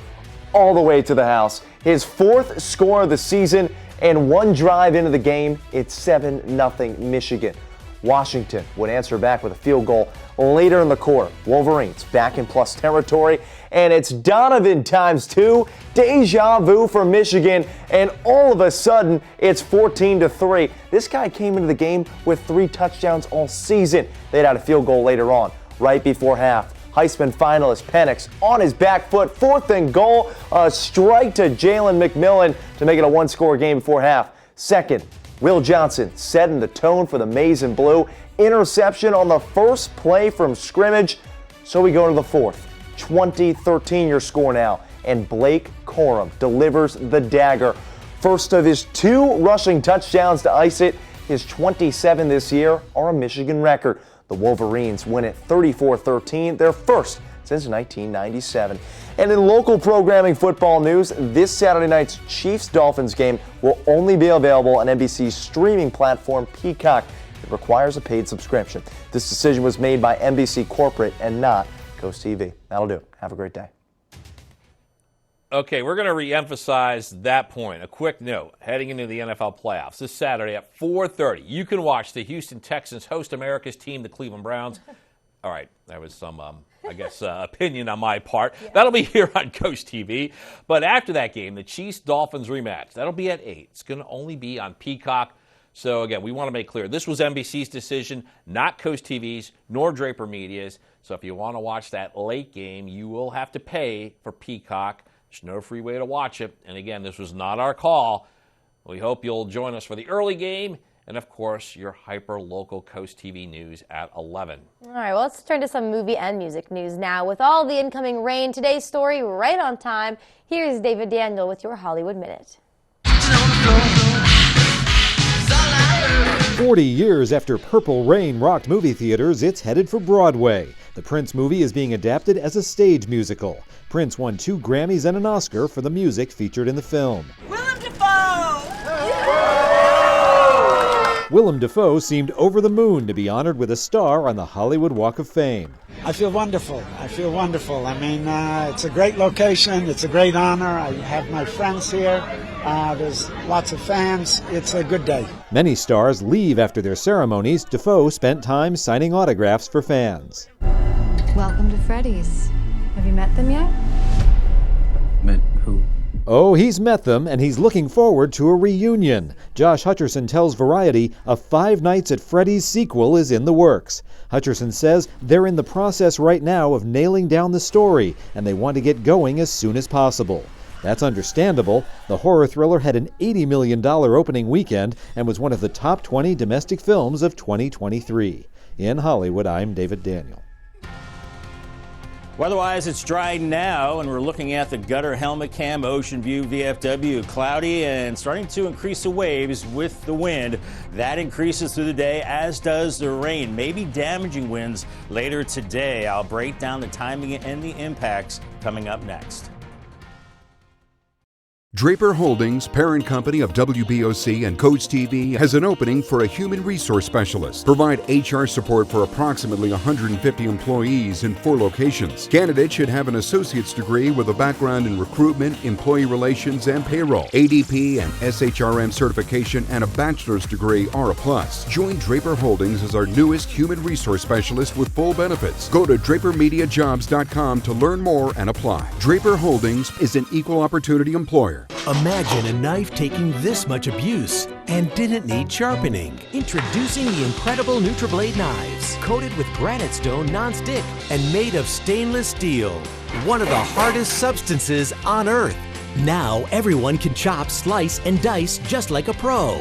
all the way to the house. His 4th score of the season. And one drive into the game, it's 7-0 Michigan. Washington would answer back with a field goal later in the quarter. Wolverines back in plus territory, and it's Donovan times 2. Deja vu for Michigan, and all of a sudden, it's 14-3. This guy came into the game with 3 touchdowns all season. They'd had a field goal later on, right before half. Heisman finalist Penix on his back foot, 4th and goal, a strike to Jalen McMillan to make it a 1-score game before half. Second, Will Johnson setting the tone for the Maize and Blue. Interception on the first play from scrimmage. So we go to the 4th. 20-13 your score now. And Blake Corum delivers the dagger. First of his 2 rushing touchdowns to ice it. His 27 this year are a Michigan record. The Wolverines win it 34-13, their first since 1997. And in local programming football news, this Saturday night's Chiefs-Dolphins game will only be available on NBC's streaming platform Peacock. It requires a paid subscription. This decision was made by NBC Corporate and not CoastTV. That'll do it. Have a great day. Okay, we're going to re-emphasize that point. A quick note, heading into the NFL playoffs this Saturday at 4:30, you can watch the Houston Texans host America's team, the Cleveland Browns. All right, that was some, I guess, opinion on my part. Yeah. That'll be here on Coast TV. But after that game, the Chiefs-Dolphins rematch, that'll be at 8. It's going to only be on Peacock. So, again, we want to make clear, this was NBC's decision, not Coast TV's, nor Draper Media's. So if you want to watch that late game, you will have to pay for Peacock. There's no free way to watch it. And, again, this was not our call. We hope you'll join us for the early game. And, of course, your hyper-local Coast TV news at 11. All right, well, let's turn to some movie and music news now. With all the incoming rain, today's story right on time. Here's David Daniel with your Hollywood Minute. 40 years after Purple Rain rocked movie theaters, it's headed for Broadway. The Prince movie is being adapted as a stage musical. Prince won 2 Grammys and an Oscar for the music featured in the film. Willem Dafoe seemed over the moon to be honored with a star on the Hollywood Walk of Fame. I feel wonderful. I mean, it's a great location. It's a great honor. I have my friends here. There's lots of fans. It's a good day. Many stars leave after their ceremonies. Dafoe spent time signing autographs for fans. Welcome to Freddy's. Have you met them yet? Met who? Oh, he's met them, and he's looking forward to a reunion. Josh Hutcherson tells Variety a Five Nights at Freddy's sequel is in the works. Hutcherson says they're in the process right now of nailing down the story, and they want to get going as soon as possible. That's understandable. The horror thriller had an $80 million opening weekend and was one of the top 20 domestic films of 2023. In Hollywood, I'm David Daniel. Weather-wise, it's dry now, and we're looking at the gutter helmet cam, Ocean View, VFW, cloudy and starting to increase the waves with the wind. That increases through the day, as does the rain, maybe damaging winds later today. I'll break down the timing and the impacts coming up next. Draper Holdings, parent company of WBOC and CoastTV, has an opening for a human resource specialist. Provide HR support for approximately 150 employees in 4 locations. Candidates should have an associate's degree with a background in recruitment, employee relations, and payroll. ADP and SHRM certification and a bachelor's degree are a plus. Join Draper Holdings as our newest human resource specialist with full benefits. Go to drapermediajobs.com to learn more and apply. Draper Holdings is an equal opportunity employer. Imagine a knife taking this much abuse and didn't need sharpening. Introducing the incredible NutriBlade knives, coated with granite stone non-stick and made of stainless steel, one of the hardest substances on earth. Now everyone can chop, slice, and dice just like a pro.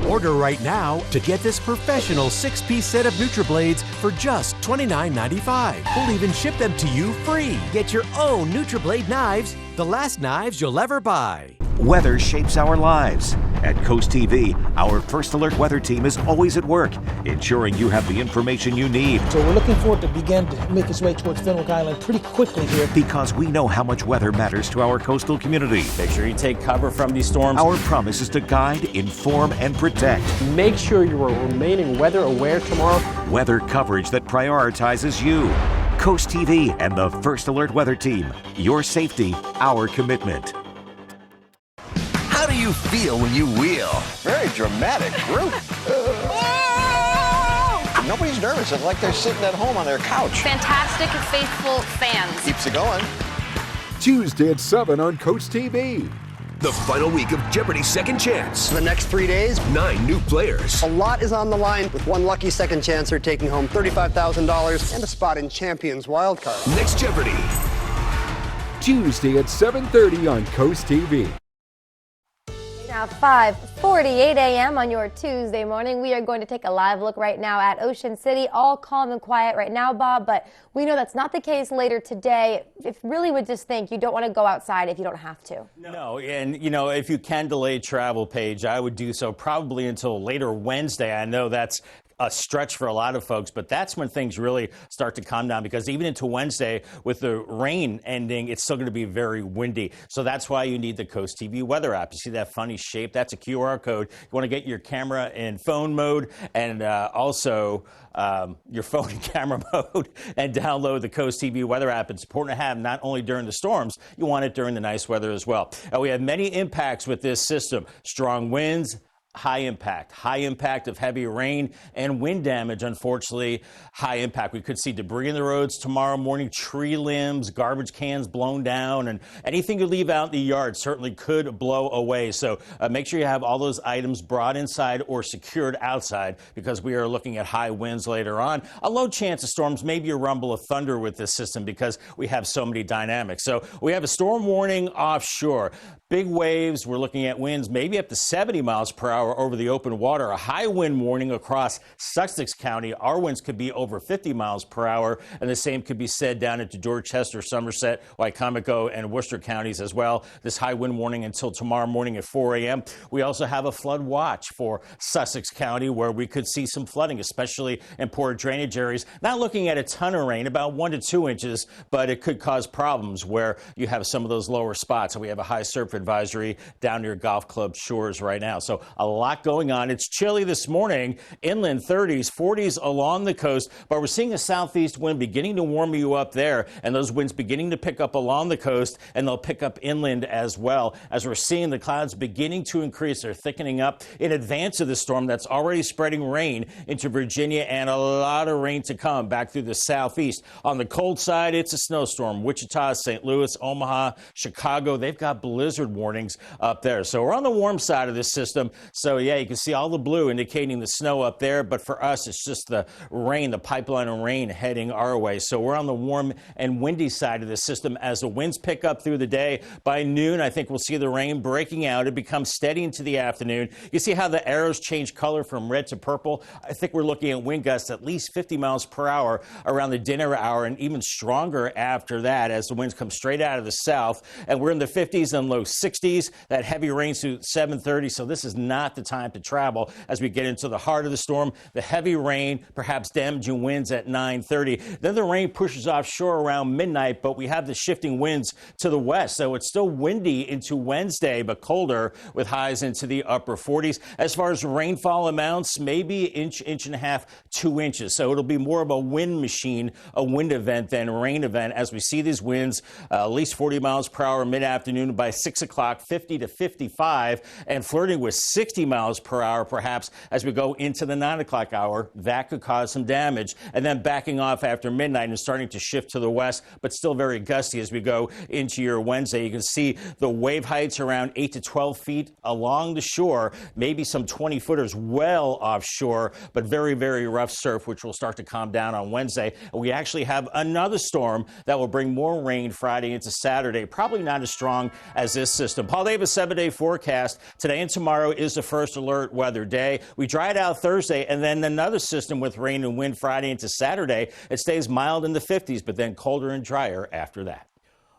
Order right now to get this professional 6-piece set of NutriBlades for just $29.95. We'll even ship them to you free. Get your own NutriBlade knives, the last knives you'll ever buy. Weather shapes our lives. At Coast TV, our First Alert weather team is always at work, ensuring you have the information you need. So we're looking for it to begin to make its way towards Fenwick Island pretty quickly here. Because we know how much weather matters to our coastal community. Make sure you take cover from these storms. Our promise is to guide, inform, and protect. Make sure you are remaining weather aware tomorrow. Weather coverage that prioritizes you. Coast TV and the First Alert weather team. Your safety, our commitment. How do you feel when you wheel? Very dramatic group. Nobody's nervous. It's like they're sitting at home on their couch. Fantastic, faithful fans. Keeps it going. Tuesday at 7 on Coast TV. The final week of Jeopardy's Second Chance. The next 3 days, 9 new players. A lot is on the line, with one lucky second chancer taking home $35,000 and a spot in Champions Wildcard. Next Jeopardy. Tuesday at 7:30 on Coast TV. Now 5:48 a.m. on your Tuesday morning. We are going to take a live look right now at Ocean City. All calm and quiet right now, Bob, but we know that's not the case later today. If really would just think you don't want to go outside if you don't have to. No, and you know, if you can delay travel, Paige, I would do so probably until later Wednesday. I know that's a stretch for a lot of folks, but that's when things really start to calm down, because even into Wednesday with the rain ending, it's still going to be very windy. So that's why you need the Coast TV weather app. You see that funny shape? That's a QR code. You want to get your camera in phone mode and also your phone in camera mode and download the Coast TV weather app. It's important to have not only during the storms, you want it during the nice weather as well. We have many impacts with this system. Strong winds, high impact of heavy rain and wind damage. Unfortunately, high impact. We could see debris in the roads tomorrow morning, tree limbs, garbage cans blown down, and anything you leave out in the yard certainly could blow away. So make sure you have all those items brought inside or secured outside, because we are looking at high winds later on. A low chance of storms, maybe a rumble of thunder with this system because we have so many dynamics. So we have a storm warning offshore. Big waves. We're looking at winds maybe up to 70 miles per hour over the open water. A high wind warning across Sussex County. Our winds could be over 50 miles per hour, and the same could be said down into Dorchester, Somerset, Wycomico, and Worcester counties as well. This high wind warning until tomorrow morning at 4 a.m. We also have a flood watch for Sussex County, where we could see some flooding, especially in poor drainage areas. Not looking at a ton of rain, about 1 to 2 inches, but it could cause problems where you have some of those lower spots. And we have a high surf advisory down near golf club shores right now. So a lot going on. It's chilly this morning, inland 30s, 40s along the coast, but we're seeing a southeast wind beginning to warm you up there, and those winds beginning to pick up along the coast, and they'll pick up inland as well, as we're seeing the clouds beginning to increase. They're thickening up in advance of the storm that's already spreading rain into Virginia, and a lot of rain to come back through the southeast. On the cold side, it's a snowstorm. Wichita, St. Louis, Omaha, Chicago, they've got blizzard warnings up there. So we're on the warm side of this system. So yeah, you can see all the blue indicating the snow up there, but for us, it's just the rain, the pipeline of rain heading our way. So we're on the warm and windy side of the system as the winds pick up through the day. By noon, I think we'll see the rain breaking out. It becomes steady into the afternoon. You see how the arrows change color from red to purple? I think we're looking at wind gusts at least 50 miles per hour around the dinner hour, and even stronger after that as the winds come straight out of the south. And we're in the 50s and low 60s. That heavy rain through 7:30, so this is not the time to travel as we get into the heart of the storm. The heavy rain, perhaps damaging winds at 9:30. Then the rain pushes offshore around midnight, but we have the shifting winds to the west, so it's still windy into Wednesday, but colder with highs into the upper 40s. As far as rainfall amounts, maybe inch and a half, 2 inches. So it'll be more of a wind machine, a wind event than a rain event as we see these winds at least 40 miles per hour mid-afternoon. By 6 o'clock, 50 to 55, and flirting with 60 miles per hour perhaps as we go into the 9 o'clock hour. That could cause some damage, and then backing off after midnight and starting to shift to the west, but still very gusty as we go into your Wednesday. You can see the wave heights around 8 to 12 feet along the shore, maybe some 20 footers well offshore, but very, very rough surf, which will start to calm down on Wednesday. And we actually have another storm that will bring more rain Friday into Saturday, probably not as strong as this system. Paul, they have a 7-day forecast. Today and tomorrow is the first alert weather day. We dry it out Thursday, and then another system with rain and wind Friday into Saturday. It stays mild in the 50s, but then colder and drier after that.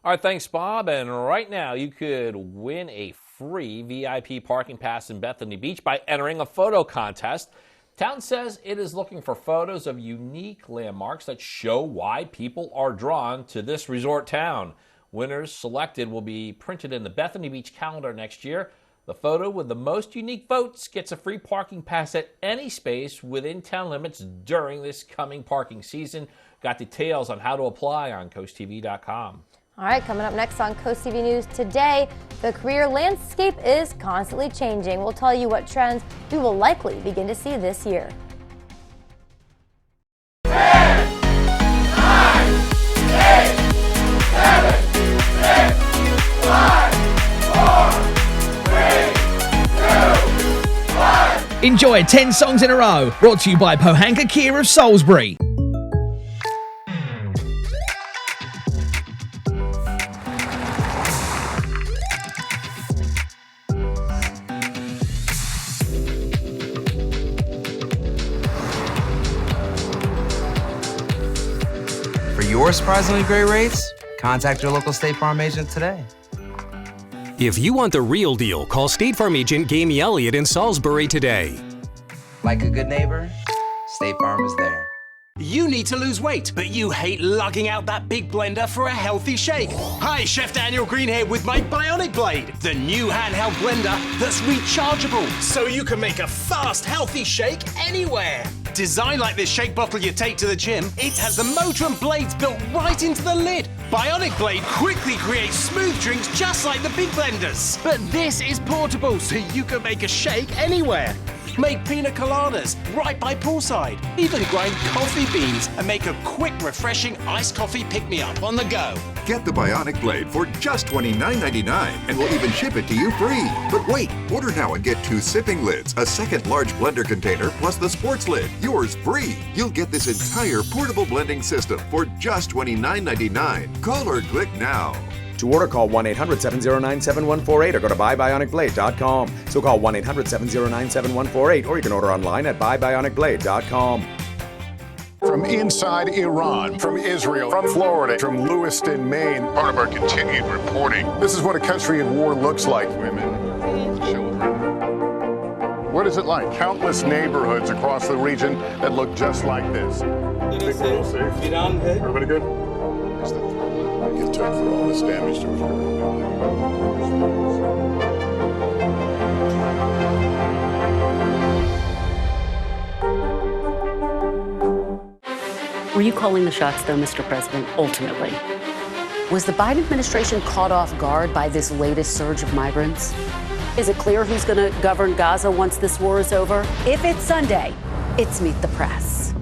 All right, thanks, Bob. And right now, you could win a free VIP parking pass in Bethany Beach by entering a photo contest. Town says it is looking for photos of unique landmarks that show why people are drawn to this resort town. Winners selected will be printed in the Bethany Beach calendar next year. The photo with the most unique votes gets a free parking pass at any space within town limits during this coming parking season. Got details on how to apply on CoastTV.com. All right, coming up next on Coast TV News today, the career landscape is constantly changing. We'll tell you what trends we will likely begin to see this year. 10, 9, 8, 7, 6, 5, 4, 3, 2, 1. Enjoy 10 songs in a row, brought to you by Pohanka Kia of Salisbury. For your surprisingly great rates, contact your local State Farm agent today. If you want the real deal, call State Farm agent Gamey Elliott in Salisbury today. Like a good neighbor, State Farm is there. You need to lose weight, but you hate lugging out that big blender for a healthy shake. Hi, Chef Daniel Green here with my Bionic Blade, the new handheld blender that's rechargeable, so you can make a fast, healthy shake anywhere. Designed like this shake bottle you take to the gym, it has the motor and blades built right into the lid, Bionic Blade quickly creates smooth drinks just like the big blenders. But this is portable, so you can make a shake anywhere. Make pina coladas right by poolside. Even grind coffee beans and make a quick, refreshing iced coffee pick-me-up on the go. Get the Bionic Blade for just $29.99 and we'll even ship it to you free. But wait, order now and get 2 sipping lids, a second large blender container, plus the sports lid. Yours free. You'll get this entire portable blending system for just $29.99. Call or click now. To order, call 1-800-709-7148 or go to buybionicblade.com. So call 1-800-709-7148 or you can order online at buybionicblade.com. From inside Iran, from Israel, from Florida, from Lewiston, Maine. Part of our continued reporting. This is what a country in war looks like. Women, children. What is it like? Countless neighborhoods across the region that look just like this. Everybody good? Get took for all this damage to his Were you calling the shots, though, Mr. President, ultimately? Was the Biden administration caught off guard by this latest surge of migrants? Is it clear who's going to govern Gaza once this war is over? If it's Sunday, it's Meet the Press.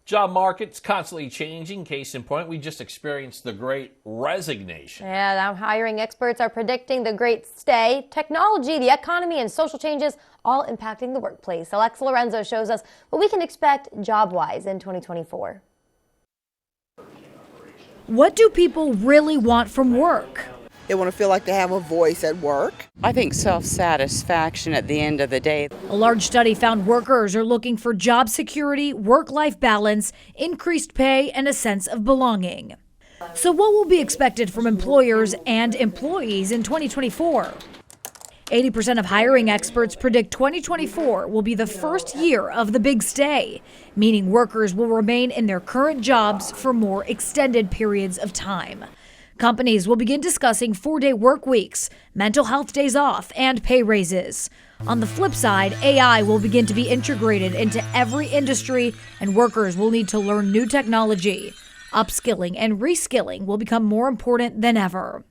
Job market's constantly changing. Case in point, we just experienced the Great Resignation. Yeah, now hiring experts are predicting the Great Stay. Technology, the economy, and social changes all impacting the workplace. Alexa Lorenzo shows us what we can expect job-wise in 2024. What do people really want from work? They want to feel like they have a voice at work. I think self-satisfaction at the end of the day. A large study found workers are looking for job security, work-life balance, increased pay, and a sense of belonging. So what will be expected from employers and employees in 2024? 80% of hiring experts predict 2024 will be the first year of the big stay, meaning workers will remain in their current jobs for more extended periods of time. Companies will begin discussing 4-day work weeks, mental health days off, and pay raises. On the flip side, AI will begin to be integrated into every industry, and workers will need to learn new technology. Upskilling and reskilling will become more important than ever.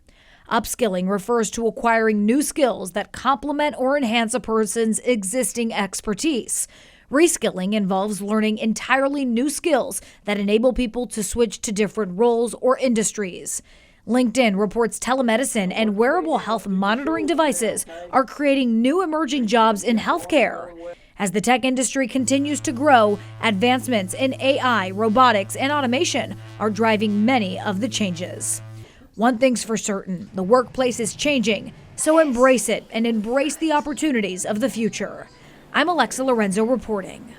Upskilling refers to acquiring new skills that complement or enhance a person's existing expertise. Reskilling involves learning entirely new skills that enable people to switch to different roles or industries. LinkedIn reports telemedicine and wearable health monitoring devices are creating new emerging jobs in healthcare. As the tech industry continues to grow, advancements in AI, robotics, and automation are driving many of the changes. One thing's for certain, the workplace is changing, so embrace it and embrace the opportunities of the future. I'm Alexa Lorenzo reporting.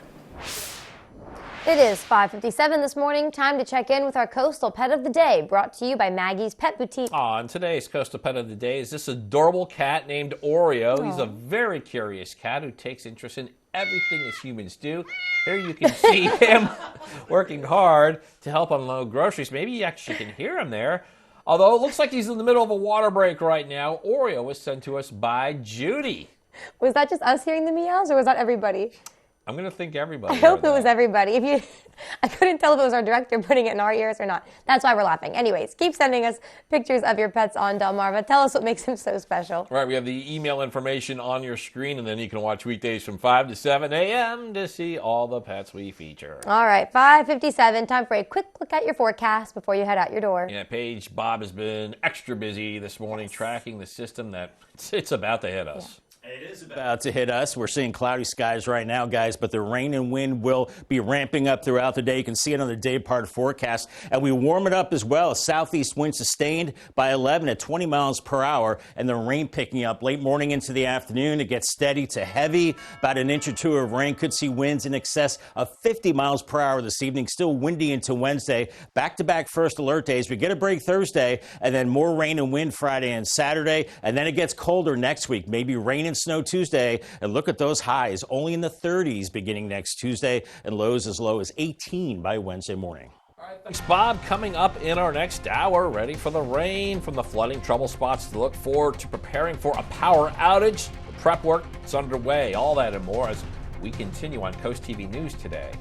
It is 5:57 this morning. Time to check in with our Coastal Pet of the Day, brought to you by Maggie's Pet Boutique. On today's Coastal Pet of the Day is this adorable cat named Oreo. Aww. He's a very curious cat who takes interest in everything as humans do. Here you can see him working hard to help unload groceries. Maybe you actually can hear him there. Although it looks like he's in the middle of a water break right now. Oreo was sent to us by Judy. Was that just us hearing the meows, or was that everybody? I'm going to think everybody. I hope it was everybody. I couldn't tell if it was our director putting it in our ears or not. That's why we're laughing. Anyways, keep sending us pictures of your pets on Delmarva. Tell us what makes him so special. Right, we have the email information on your screen, and then you can watch weekdays from 5 to 7 a.m. to see all the pets we feature. All right, 5:57. Time for a quick look at your forecast before you head out your door. Yeah, Paige, Bob has been extra busy this morning tracking the system that it's about to hit us. Yeah. It is about to hit us. We're seeing cloudy skies right now, guys, but the rain and wind will be ramping up throughout the day. You can see it on the day-part forecast. And we warm it up as well. Southeast wind sustained by 11 at 20 miles per hour, and the rain picking up late morning into the afternoon. It gets steady to heavy. About an inch or two of rain. Could see winds in excess of 50 miles per hour this evening. Still windy into Wednesday. Back-to-back first alert days. We get a break Thursday, and then more rain and wind Friday and Saturday. And then it gets colder next week. Maybe rain and snow Tuesday, and look at those highs, only in the 30s beginning next Tuesday, and lows as low as 18 by Wednesday morning. All right, thanks, Bob. Coming up in our next hour, ready for the rain, from the flooding trouble spots to look forward to preparing for a power outage. The prep work is underway, all that and more as we continue on Coast TV News today.